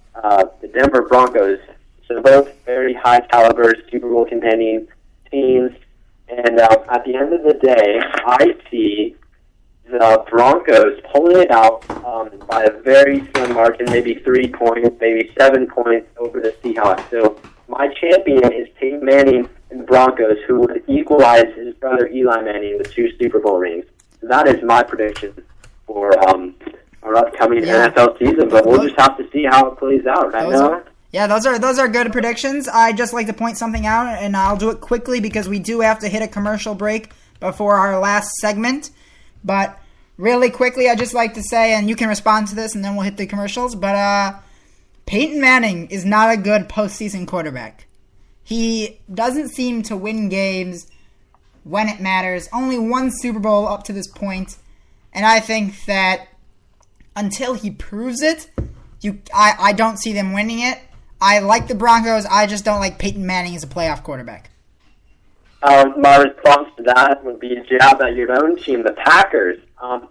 Denver Broncos. So both very high caliber Super Bowl contending teams. And at the end of the day, I see the Broncos pulling it out by a very slim margin, maybe 3 points, maybe 7 points over the Seahawks. So my champion is Peyton Manning and the Broncos, who would equalize his brother Eli Manning with 2 Super Bowl rings. So that is my prediction for our upcoming NFL season, but we'll just have to see how it plays out, right now. Yeah, those are good predictions. I'd just like to point something out, and I'll do it quickly because we do have to hit a commercial break before our last segment. But really quickly, I'd just like to say, and you can respond to this, and then we'll hit the commercials, but Peyton Manning is not a good postseason quarterback. He doesn't seem to win games when it matters. Only 1 Super Bowl up to this point, and I think that until he proves it, I don't see them winning it. I like the Broncos. I just don't like Peyton Manning as a playoff quarterback. My response to that would be a jab at your own team, the Packers.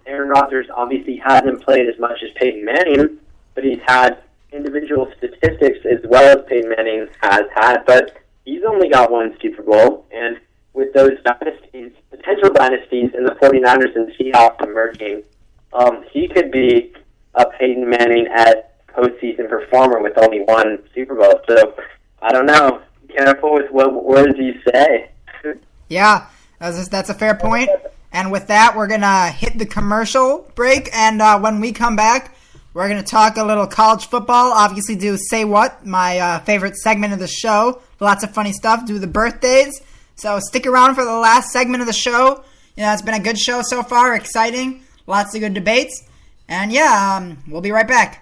Aaron Rodgers obviously hasn't played as much as Peyton Manning, but he's had individual statistics as well as Peyton Manning has had, but he's only got 1 Super Bowl, and with those dynasties, potential dynasties in the 49ers and Seahawks emerging, he could be a Peyton Manning at postseason performer with only 1 Super Bowl. So, I don't know. Be careful with what words you say. Yeah, that's a fair point. And with that, we're going to hit the commercial break, and when we come back, we're going to talk a little college football. Obviously do Say What, my favorite segment of the show. Lots of funny stuff. Do the birthdays. So stick around for the last segment of the show. You know, it's been a good show so far. Exciting. Lots of good debates. And yeah, we'll be right back.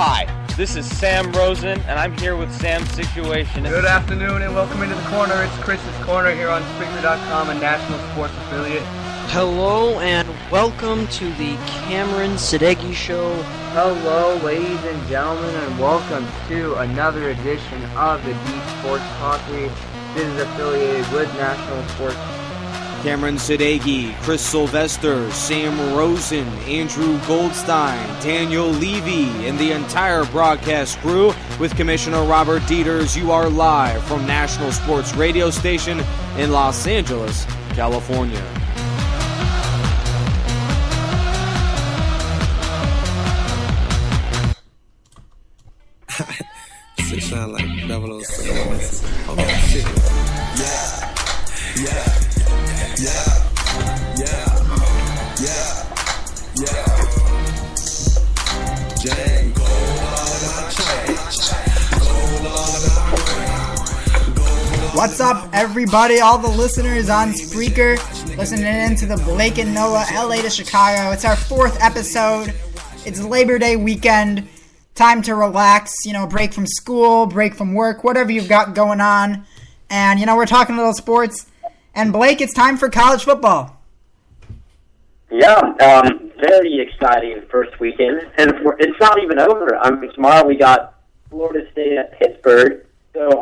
Hi, this is Sam Rosen, and I'm here with Sam's Situation. Good afternoon, and welcome into the corner. It's Chris's Corner here on Spreaker.com, a national sports affiliate. Hello, and welcome to the Cameron Sadeghi Show. Hello, ladies and gentlemen, and welcome to another edition of the Deep Sports Talk League. This is affiliated with National Sports Cameron Sadeghi, Chris Sylvester, Sam Rosen, Andrew Goldstein, Daniel Levy, and the entire broadcast crew with Commissioner Robert Dieters. You are live from National Sports Radio Station in Los Angeles, California. Shit sound like 007. Oh shit. Jane, What's up, everybody? All the listeners on Spreaker listening in to the Blake and Noah LA to Chicago. It's our 4th episode. It's Labor Day weekend. Time to relax, break from school, break from work, whatever you've got going on. And, we're talking a little sports. And Blake, it's time for college football. Yeah, very exciting first weekend. And it's not even over. Tomorrow we got Florida State at Pittsburgh. So,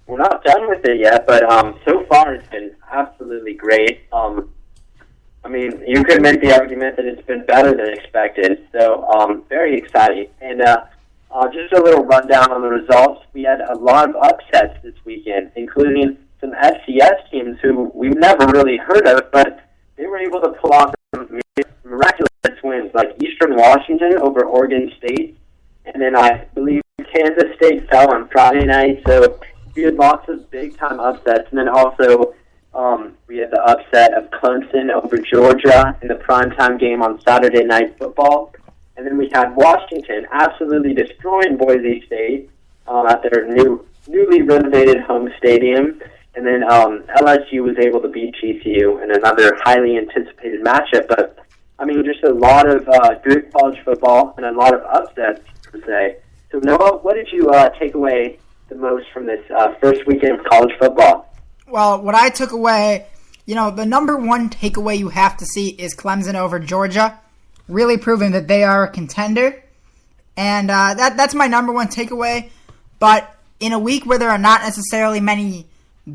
we're not done with it yet, but so far it's been absolutely great. You could make the argument that it's been better than expected, so very exciting. And just a little rundown on the results. We had a lot of upsets this weekend, including some FCS teams who we've never really heard of, but they were able to pull off some miraculous wins, like Eastern Washington over Oregon State, and then I believe Kansas State fell on Friday night, so we had lots of big-time upsets, and then also we had the upset of Clemson over Georgia in the primetime game on Saturday Night Football. And then we had Washington absolutely destroying Boise State at their newly renovated home stadium. And then LSU was able to beat GCU in another highly anticipated matchup. But, just a lot of good college football and a lot of upsets, per se. So, Noah, what did you take away the most from this first weekend of college football? Well, what I took away, the number one takeaway you have to see is Clemson over Georgia, really proving that they are a contender. And that's my number one takeaway. But in a week where there are not necessarily many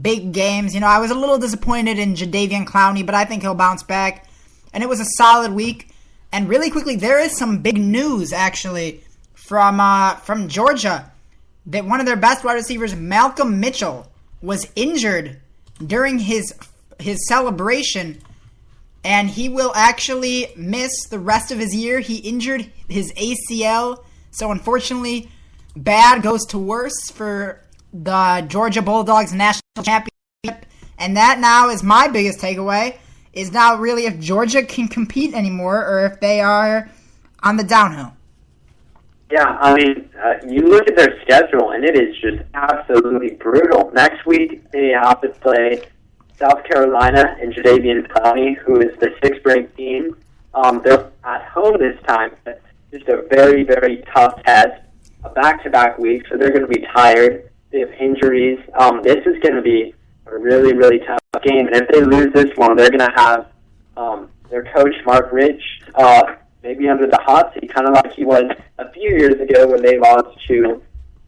big games, I was a little disappointed in Jadeveon Clowney, but I think he'll bounce back. And it was a solid week. And really quickly, there is some big news, actually, from Georgia, that one of their best wide receivers, Malcolm Mitchell, was injured during his celebration, and he will actually miss the rest of his year. He injured his ACL, so unfortunately, bad goes to worse for the Georgia Bulldogs national championship. And that now is my biggest takeaway, is now really if Georgia can compete anymore or if they are on the downhill. Yeah, you look at their schedule, and it is just absolutely brutal. Next week, they have to play South Carolina and Jadeveon Clowney, who is the 6th-ranked team. They're at home this time, but just a very, very tough test, a back-to-back week, so they're going to be tired. They have injuries. This is going to be a really, really tough game, and if they lose this one, they're going to have their coach, Mark Rich, maybe under the hot seat, kind of like he was a few years ago when they lost to,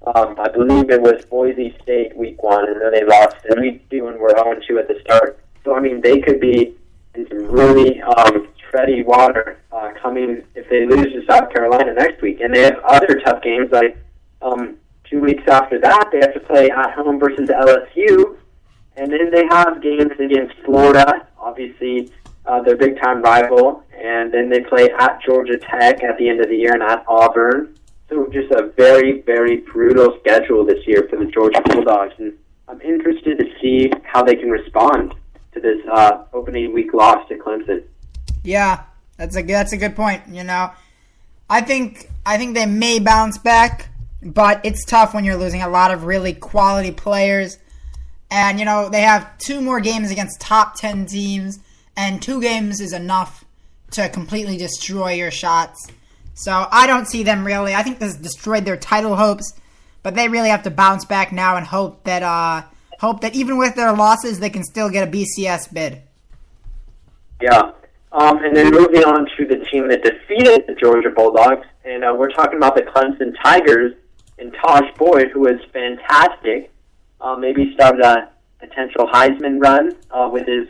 I believe it was Boise State week 1, and then they lost in week 2 and were 0-2 at the start. So, they could be in some really tready water coming if they lose to South Carolina next week. And they have other tough games, like 2 weeks after that, they have to play at home versus LSU, and then they have games against Florida, obviously their big-time rival, and then they play at Georgia Tech at the end of the year and at Auburn. So just a very, very brutal schedule this year for the Georgia Bulldogs, and I'm interested to see how they can respond to this opening week loss to Clemson. Yeah, that's a good point. I think they may bounce back, but it's tough when you're losing a lot of really quality players. And they have 2 more games against top 10 teams, and 2 games is enough to completely destroy your shots. So I don't see them really. I think this destroyed their title hopes, but they really have to bounce back now and hope that even with their losses, they can still get a BCS bid. Yeah. And then moving on to the team that defeated the Georgia Bulldogs, and we're talking about the Clemson Tigers and Tosh Boyd, who was fantastic. Maybe started a potential Heisman run with his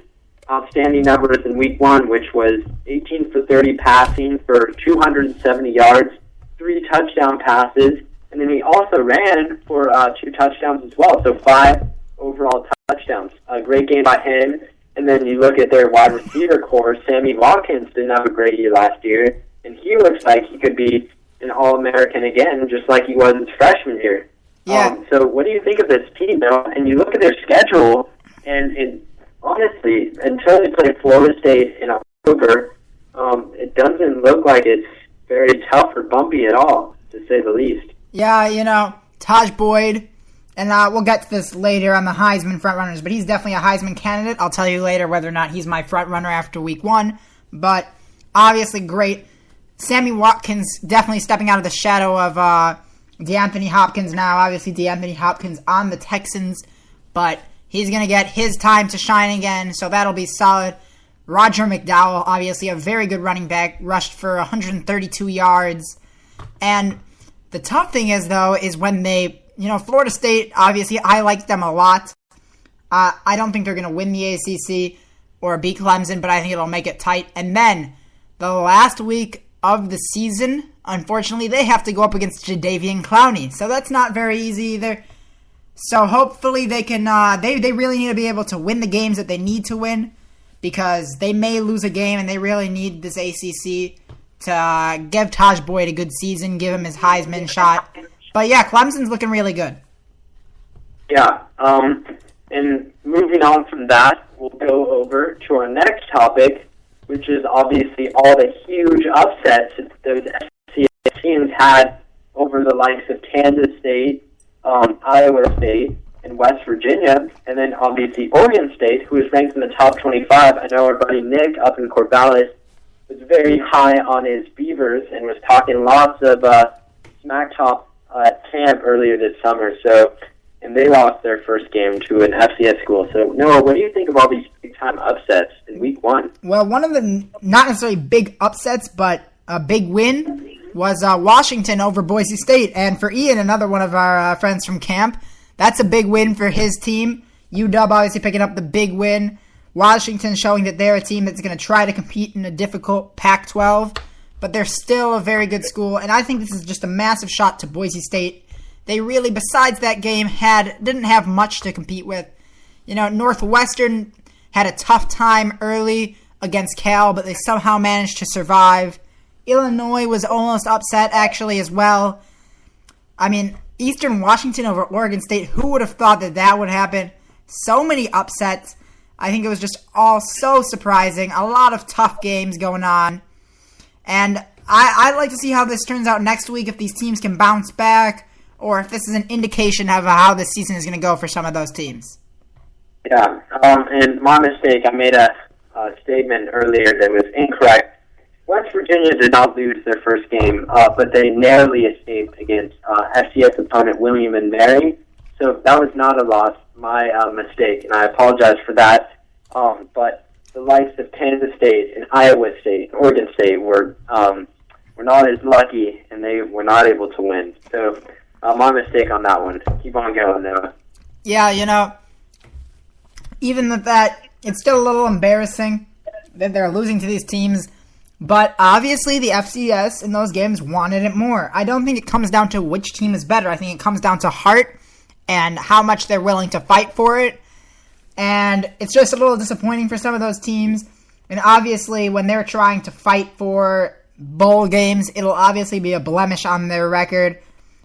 outstanding numbers in week 1, which was 18 for 30 passing for 270 yards, 3 touchdown passes, and then he also ran for 2 touchdowns as well, so 5 overall touchdowns. A great game by him. And then you look at their wide receiver core. Sammy Watkins didn't have a great year last year, and he looks like he could be an All-American again, just like he was his freshman year. Yeah. So what do you think of this team, though? And you look at their schedule, and honestly, until they play Florida State in October, it doesn't look like it's very tough or bumpy at all, to say the least. Yeah, Taj Boyd, and we'll get to this later on the Heisman frontrunners, but he's definitely a Heisman candidate. I'll tell you later whether or not he's my frontrunner after week 1, but obviously great. Sammy Watkins definitely stepping out of the shadow of DeAnthony Hopkins now. Obviously, DeAnthony Hopkins on the Texans, but he's going to get his time to shine again, so that'll be solid. Roger McDowell, obviously a very good running back, rushed for 132 yards. And the tough thing is, though, is when they, Florida State, obviously, I like them a lot. I don't think they're going to win the ACC or beat Clemson, but I think it'll make it tight. And then the last week of the season, unfortunately, they have to go up against Jadeveon Clowney. So that's not very easy either. So hopefully they can, they really need to be able to win the games that they need to win, because they may lose a game and they really need this ACC to give Taj Boyd a good season, give him his Heisman shot. But yeah, Clemson's looking really good. Yeah, and moving on from that, we'll go over to our next topic, which is obviously all the huge upsets that those FCS teams had over the likes of Kansas State, Iowa State, and West Virginia, and then obviously Oregon State, who is ranked in the top 25. I know our buddy Nick up in Corvallis was very high on his Beavers and was talking lots of smack talk at camp earlier this summer. And they lost their first game to an FCS school. So, Noah, what do you think of all these big-time upsets in Week 1? Well, one of the not necessarily big upsets, but a big win was Washington over Boise State. And for Ian, another one of our friends from camp, that's a big win for his team. UW obviously picking up the big win. Washington showing that they're a team that's going to try to compete in a difficult Pac-12, but they're still a very good school. And I think this is just a massive shot to Boise State. They really, besides that game, didn't have much to compete with. Northwestern had a tough time early against Cal, but they somehow managed to survive. Illinois was almost upset, actually, as well. I mean, Eastern Washington over Oregon State, who would have thought that would happen? So many upsets. I think it was just all so surprising. A lot of tough games going on. And I'd like to see how this turns out next week, if these teams can bounce back, or if this is an indication of how this season is going to go for some of those teams. Yeah, and my mistake, I made a statement earlier that was incorrect. West Virginia did not lose their first game, but they narrowly escaped against FCS opponent William and Mary. So that was not a loss, my mistake, and I apologize for that. But the likes of Kansas State and Iowa State, Oregon State were not as lucky, and they were not able to win. So my mistake on that one. Keep on going, Noah. Yeah, even with that, it's still a little embarrassing that they're losing to these teams. But obviously the FCS in those games wanted it more. I don't think it comes down to which team is better. I think it comes down to heart and how much they're willing to fight for it. And it's just a little disappointing for some of those teams. And obviously when they're trying to fight for bowl games, it'll obviously be a blemish on their record.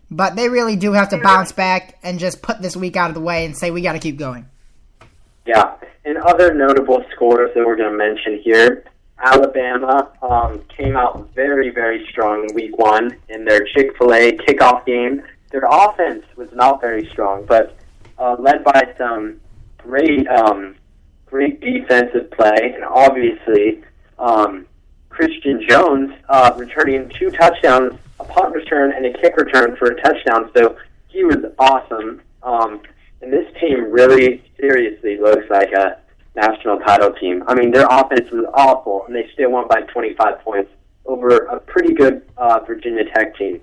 But they really do have to bounce back and just put this week out of the way and say we got to keep going. Yeah, and other notable scores that we're going to mention here. Alabama came out very, very strong in Week 1 in their Chick-fil-A kickoff game. Their offense was not very strong, but led by some great defensive play, and obviously Christian Jones returning 2 touchdowns, a punt return and a kick return for a touchdown, so he was awesome. And this team really seriously looks like a national title team. I mean, their offense was awful, and they still won by 25 points over a pretty good Virginia Tech team.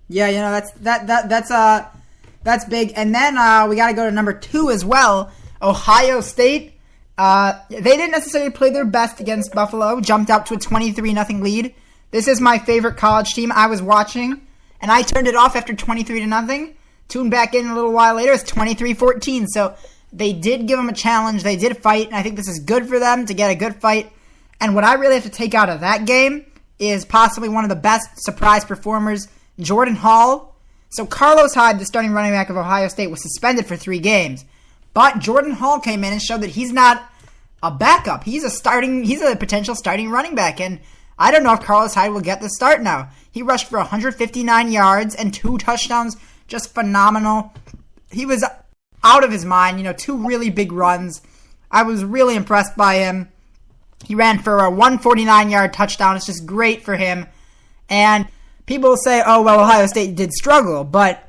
Yeah, that's big. And then we got to go to number 2 as well. Ohio State They didn't necessarily play their best against Buffalo, jumped out to a 23-0 lead. This is my favorite college team I was watching, and I turned it off after 23-0. Tuned back in a little while later, it's 23-14. So they did give them a challenge. They did fight, and I think this is good for them to get a good fight. And what I really have to take out of that game is possibly one of the best surprise performers, Jordan Hall. So Carlos Hyde, the starting running back of Ohio State, was suspended for 3 games. But Jordan Hall came in and showed that he's not a backup. He's a potential starting running back. And I don't know if Carlos Hyde will get the start now. He rushed for 159 yards and 2 touchdowns. Just phenomenal. He was out of his mind. 2 really big runs. I was really impressed by him. He ran for a 149-yard touchdown. It's just great for him. And people will say, oh, well, Ohio State did struggle. But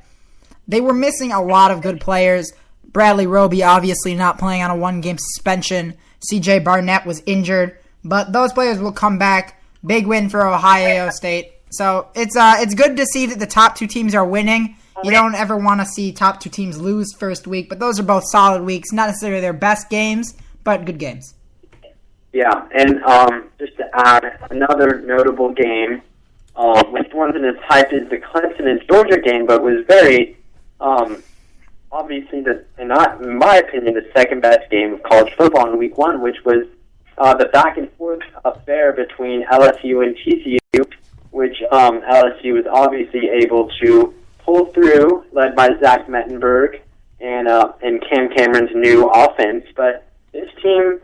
they were missing a lot of good players. Bradley Roby obviously not playing on a 1-game suspension. C.J. Barnett was injured. But those players will come back. Big win for Ohio State. So it's good to see that the top 2 teams are winning. You don't ever want to see top 2 teams lose first week. But those are both solid weeks. Not necessarily their best games, but good games. Yeah, and just to add, another notable game, which wasn't as hyped as the Clemson and Georgia game, but was very, obviously, in my opinion, the second best game of college football in Week 1, which was the back-and-forth affair between LSU and TCU, which LSU was obviously able to pull through, led by Zach Mettenberg and Cam Cameron's new offense. But this team,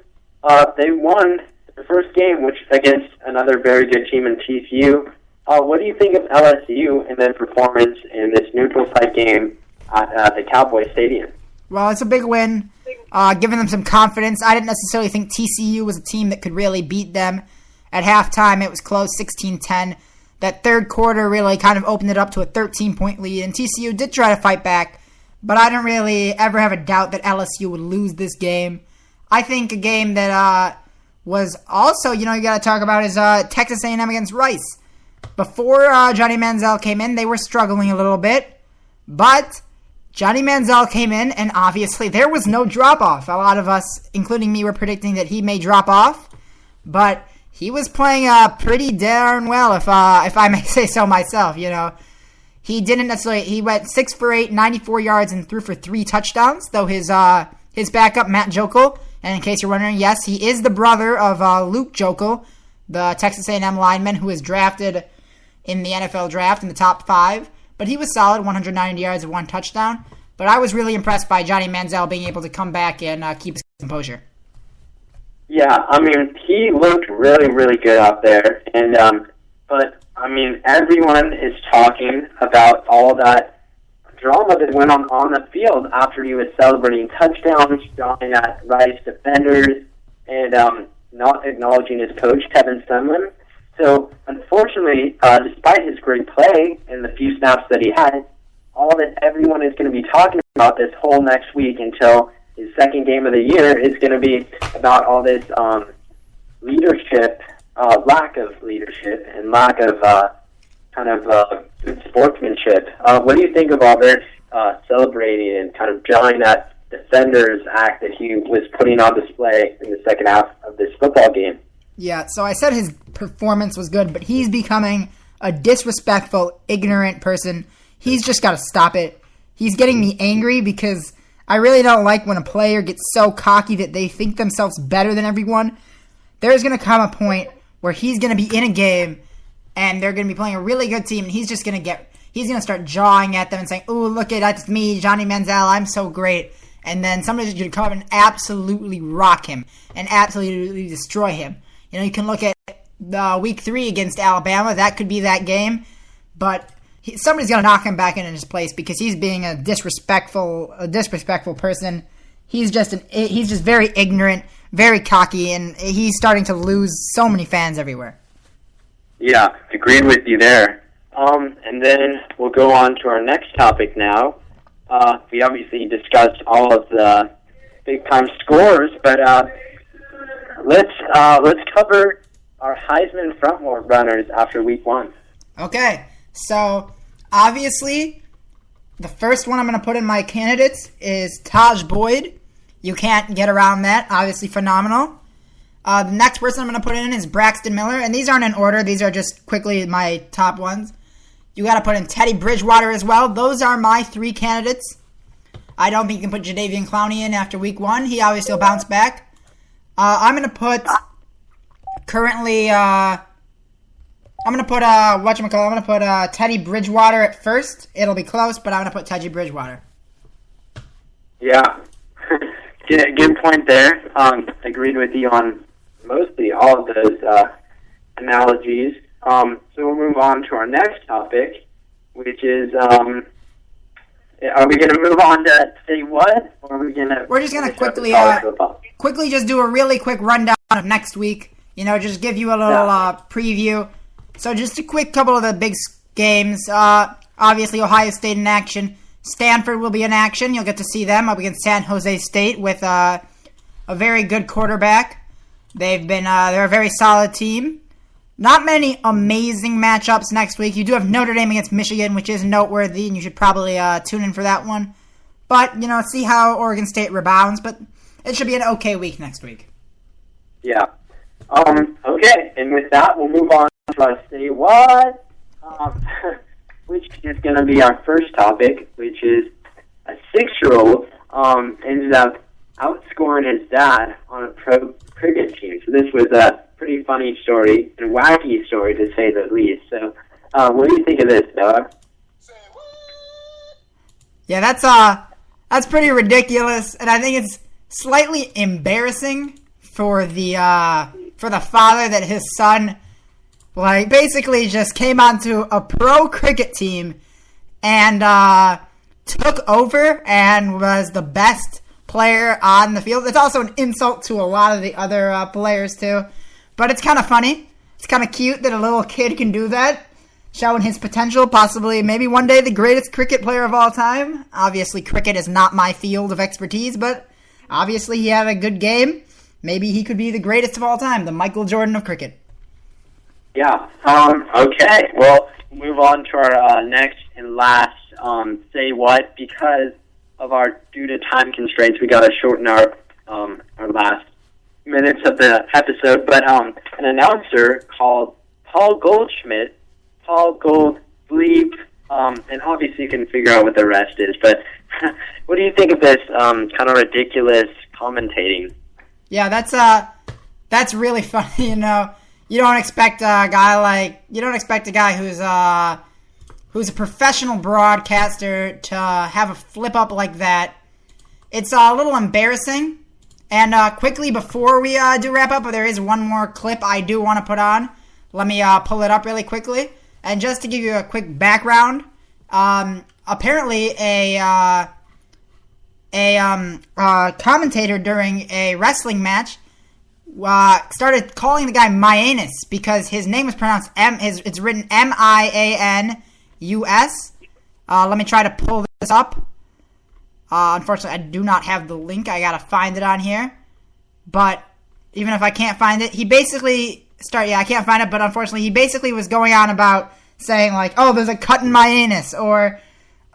they won the first game, which against another very good team in TCU. What do you think of LSU and their performance in this neutral site game at the Cowboy Stadium? Well, it's a big win, giving them some confidence. I didn't necessarily think TCU was a team that could really beat them. At halftime, it was close, 16-10. That third quarter really kind of opened it up to a 13-point lead, and TCU did try to fight back, but I don't really ever have a doubt that LSU would lose this game. I think a game that was also, you got to talk about is Texas A&M against Rice. Before Johnny Manziel came in, they were struggling a little bit, but Johnny Manziel came in, and obviously there was no drop-off. A lot of us, including me, were predicting that he may drop off, but he was playing pretty darn well, if I may say so myself. He didn't necessarily. He went 6 for 8, 94 yards, and threw for 3 touchdowns. Though his backup, Matt Jokel, and in case you're wondering, yes, he is the brother of Luke Jokel, the Texas A&M lineman who was drafted in the NFL draft in the top 5. But he was solid, 190 yards and 1 touchdown. But I was really impressed by Johnny Manziel being able to come back and keep his composure. Yeah, he looked really, really good out there. And but everyone is talking about all that drama that went on the field after he was celebrating touchdowns, yelling at Rice defenders, and not acknowledging his coach, Kevin Sumlin. So, unfortunately, despite his great play and the few snaps that he had, all that everyone is going to be talking about this whole next week until his second game of the year is going to be about all this leadership, lack of leadership, and lack of good sportsmanship. What do you think of all this celebrating and kind of drawing that defender's act that he was putting on display in the second half of this football game? Yeah, so I said his performance was good, but he's becoming a disrespectful, ignorant person. He's just got to stop it. He's getting me angry because I really don't like when a player gets so cocky that they think themselves better than everyone. There's going to come a point where he's going to be in a game and they're going to be playing a really good team, and he's going to start jawing at them and saying, "Ooh, look at that's me, Johnny Manziel, I'm so great." And then somebody's going to come up and absolutely rock him and absolutely destroy him. You can look at Week 3 against Alabama. That could be that game. But somebody's going to knock him back in his place because he's being a disrespectful person. He's just very ignorant, very cocky, and he's starting to lose so many fans everywhere. Yeah, agreed with you there. And then we'll go on to our next topic now. We obviously discussed all of the big-time scores, but let's cover our Heisman front-runners after Week 1. Okay, so obviously the first one I'm going to put in my candidates is Taj Boyd. You can't get around that. Obviously phenomenal. The next person I'm going to put in is Braxton Miller. And these aren't in order. These are just quickly my top ones. You got to put in Teddy Bridgewater as well. Those are my 3 candidates. I don't think you can put Jadeveon Clowney in after week 1. He obviously will bounce back. I'm going to put currently... I'm going to put, I'm going to put Teddy Bridgewater at first. It'll be close, but I'm going to put Teddy Bridgewater. Yeah. Good point there. Agreed with you on mostly all of those analogies. So we'll move on to our next topic, which is, are we going to move on to say what? Or are we going to... We're just going to quickly just do a really quick rundown of next week. You know, just give you a little preview. So just a quick couple of the big games. Obviously, Ohio State in action. Stanford will be in action. You'll get to see them up against San Jose State with a very good quarterback. They're a very solid team. Not many amazing matchups next week. You do have Notre Dame against Michigan, which is noteworthy, and you should probably tune in for that one. But, you know, see how Oregon State rebounds. But it should be an okay week next week. Yeah. Okay, and with that, we'll move on to say what, which is going to be our first topic, which is a 6-year-old ended up outscoring his dad on a pro cricket team. So this was a pretty funny story and wacky story, to say the least. So what do you think of this, Noah? Yeah, that's pretty ridiculous, and I think it's slightly embarrassing for the father that his son basically just came onto a pro cricket team and took over and was the best player on the field. It's also an insult to a lot of the other players too, but it's kind of funny. It's kind of cute that a little kid can do that, showing his potential, possibly maybe one day the greatest cricket player of all time. Obviously, cricket is not my field of expertise, but obviously he had a good game. Maybe he could be the greatest of all time, the Michael Jordan of cricket. Yeah. Okay. Well, move on to our next and last say what. Because of due to time constraints, we got to shorten our last minutes of the episode. But an announcer called Paul Goldschmidt, and obviously you can figure out what the rest is. But what do you think of this kind of ridiculous commentating? Yeah, that's really funny. You know, you don't expect a guy who's a professional broadcaster to have a flip up like that. It's a little embarrassing. And quickly before we do wrap up, there is one more clip I do want to put on. Let me pull it up really quickly. And just to give you a quick background, apparently a commentator during a wrestling match started calling the guy Mianus because his name is pronounced it's written Mianus. Let me try to pull this up. Unfortunately, I do not have the link. I gotta find it on here. But even if I can't find it, he basically I can't find it, but unfortunately, he basically was going on about saying like, oh, there's a cut in my anus, or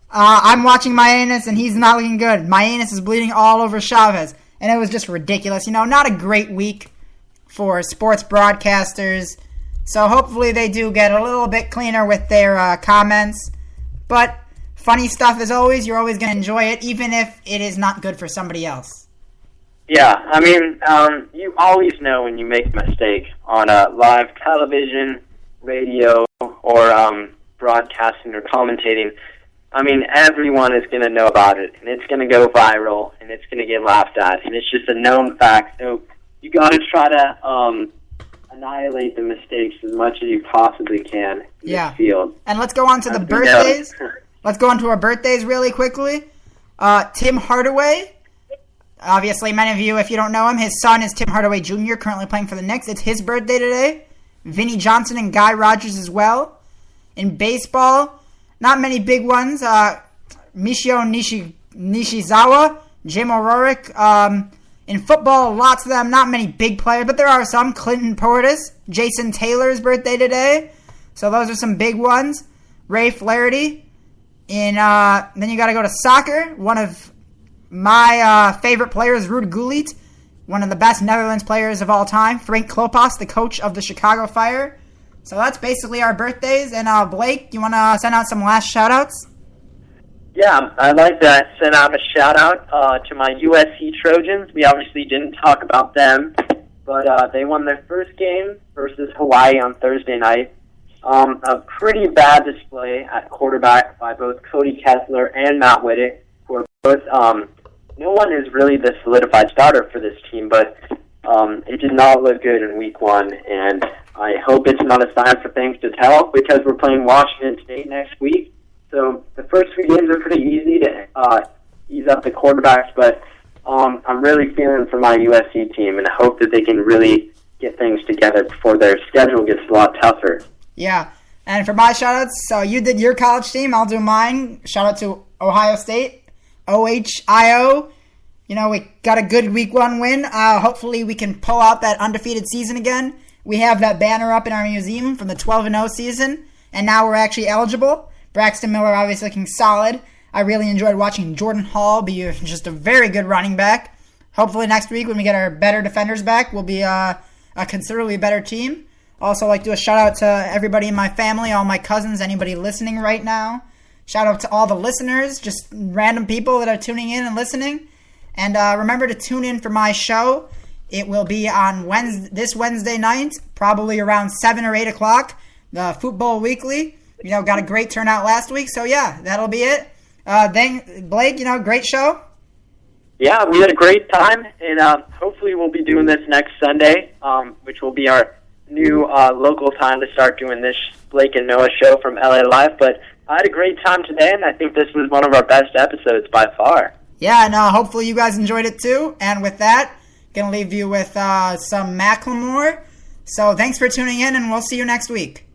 I'm watching my anus and he's not looking good. My anus is bleeding all over Chavez. And it was just ridiculous. You know, not a great week for sports broadcasters. So hopefully they do get a little bit cleaner with their comments. But funny stuff as always. You're always going to enjoy it, even if it is not good for somebody else. Yeah, I mean, you always know when you make a mistake on live television, radio, or broadcasting or commentating. I mean, everyone is going to know about it, and it's going to go viral, and it's going to get laughed at, and it's just a known fact. So you got to try to annihilate the mistakes as much as you possibly can in this field. And let's go on to the birthdays. Let's go on to our birthdays really quickly. Tim Hardaway. Obviously, many of you, if you don't know him, his son is Tim Hardaway Jr., currently playing for the Knicks. It's his birthday today. Vinnie Johnson and Guy Rogers as well. In baseball, not many big ones. Michio Nishizawa, Jim O'Rourke. In football, lots of them. Not many big players, but there are some. Clinton Portis, Jason Taylor's birthday today. So those are some big ones. Ray Flaherty. Then you got to go to soccer. One of My favorite player is Ruud Gullit, one of the best Netherlands players of all time. Frank Klopas, the coach of the Chicago Fire. So that's basically our birthdays. And Blake, you want to send out some last shout-outs? Yeah, I'd like to send out a shout-out to my USC Trojans. We obviously didn't talk about them, but they won their first game versus Hawaii on Thursday night. A pretty bad display at quarterback by both Cody Kessler and Matt Whittick, who are both, no one is really the solidified starter for this team, but it did not look good in week one, and I hope it's not a sign for things to tell, because we're playing Washington State next week. So the first 3 games are pretty easy to ease up the quarterbacks, but I'm really feeling for my USC team, and I hope that they can really get things together before their schedule gets a lot tougher. Yeah, and for my shout-outs, so you did your college team, I'll do mine. Shout-out to Ohio State, OHIO. You know, we got a good week one win. Hopefully we can pull out that undefeated season again. We have that banner up in our museum from the 12-0 season, and now we're actually eligible. Braxton Miller obviously looking solid. I really enjoyed watching Jordan Hall be just a very good running back. Hopefully next week when we get our better defenders back, we'll be a considerably better team. Also like to do a shout out to everybody in my family, all my cousins, anybody listening right now. Shout out to all the listeners, just random people that are tuning in and listening. And remember to tune in for my show. It will be on this Wednesday night, probably around 7 or 8 o'clock, the Football Weekly. You know, got a great turnout last week, so yeah, that'll be it. Blake, you know, great show. Yeah, we had a great time, and hopefully we'll be doing this next Sunday, which will be our new local time to start doing this Blake and Noah show from LA Live. But I had a great time today, and I think this was one of our best episodes by far. Yeah, and hopefully you guys enjoyed it too. And with that, going to leave you with some Macklemore. So thanks for tuning in, and we'll see you next week.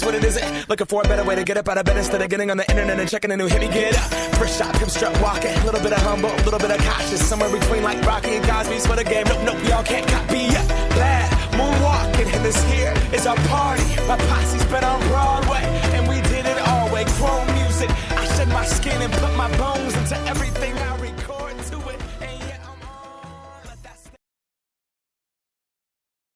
What it isn't. Looking for a better way to get up out of bed instead of getting on the internet and checking a new hit. Me get up, first shot, come strut walking. A little bit of humble, a little bit of cautious. Somewhere between like Rocky and Cosby's for the game. Nope, y'all can't copy yet. Glad moonwalking, and this here is our party. My posse's been on Broadway, and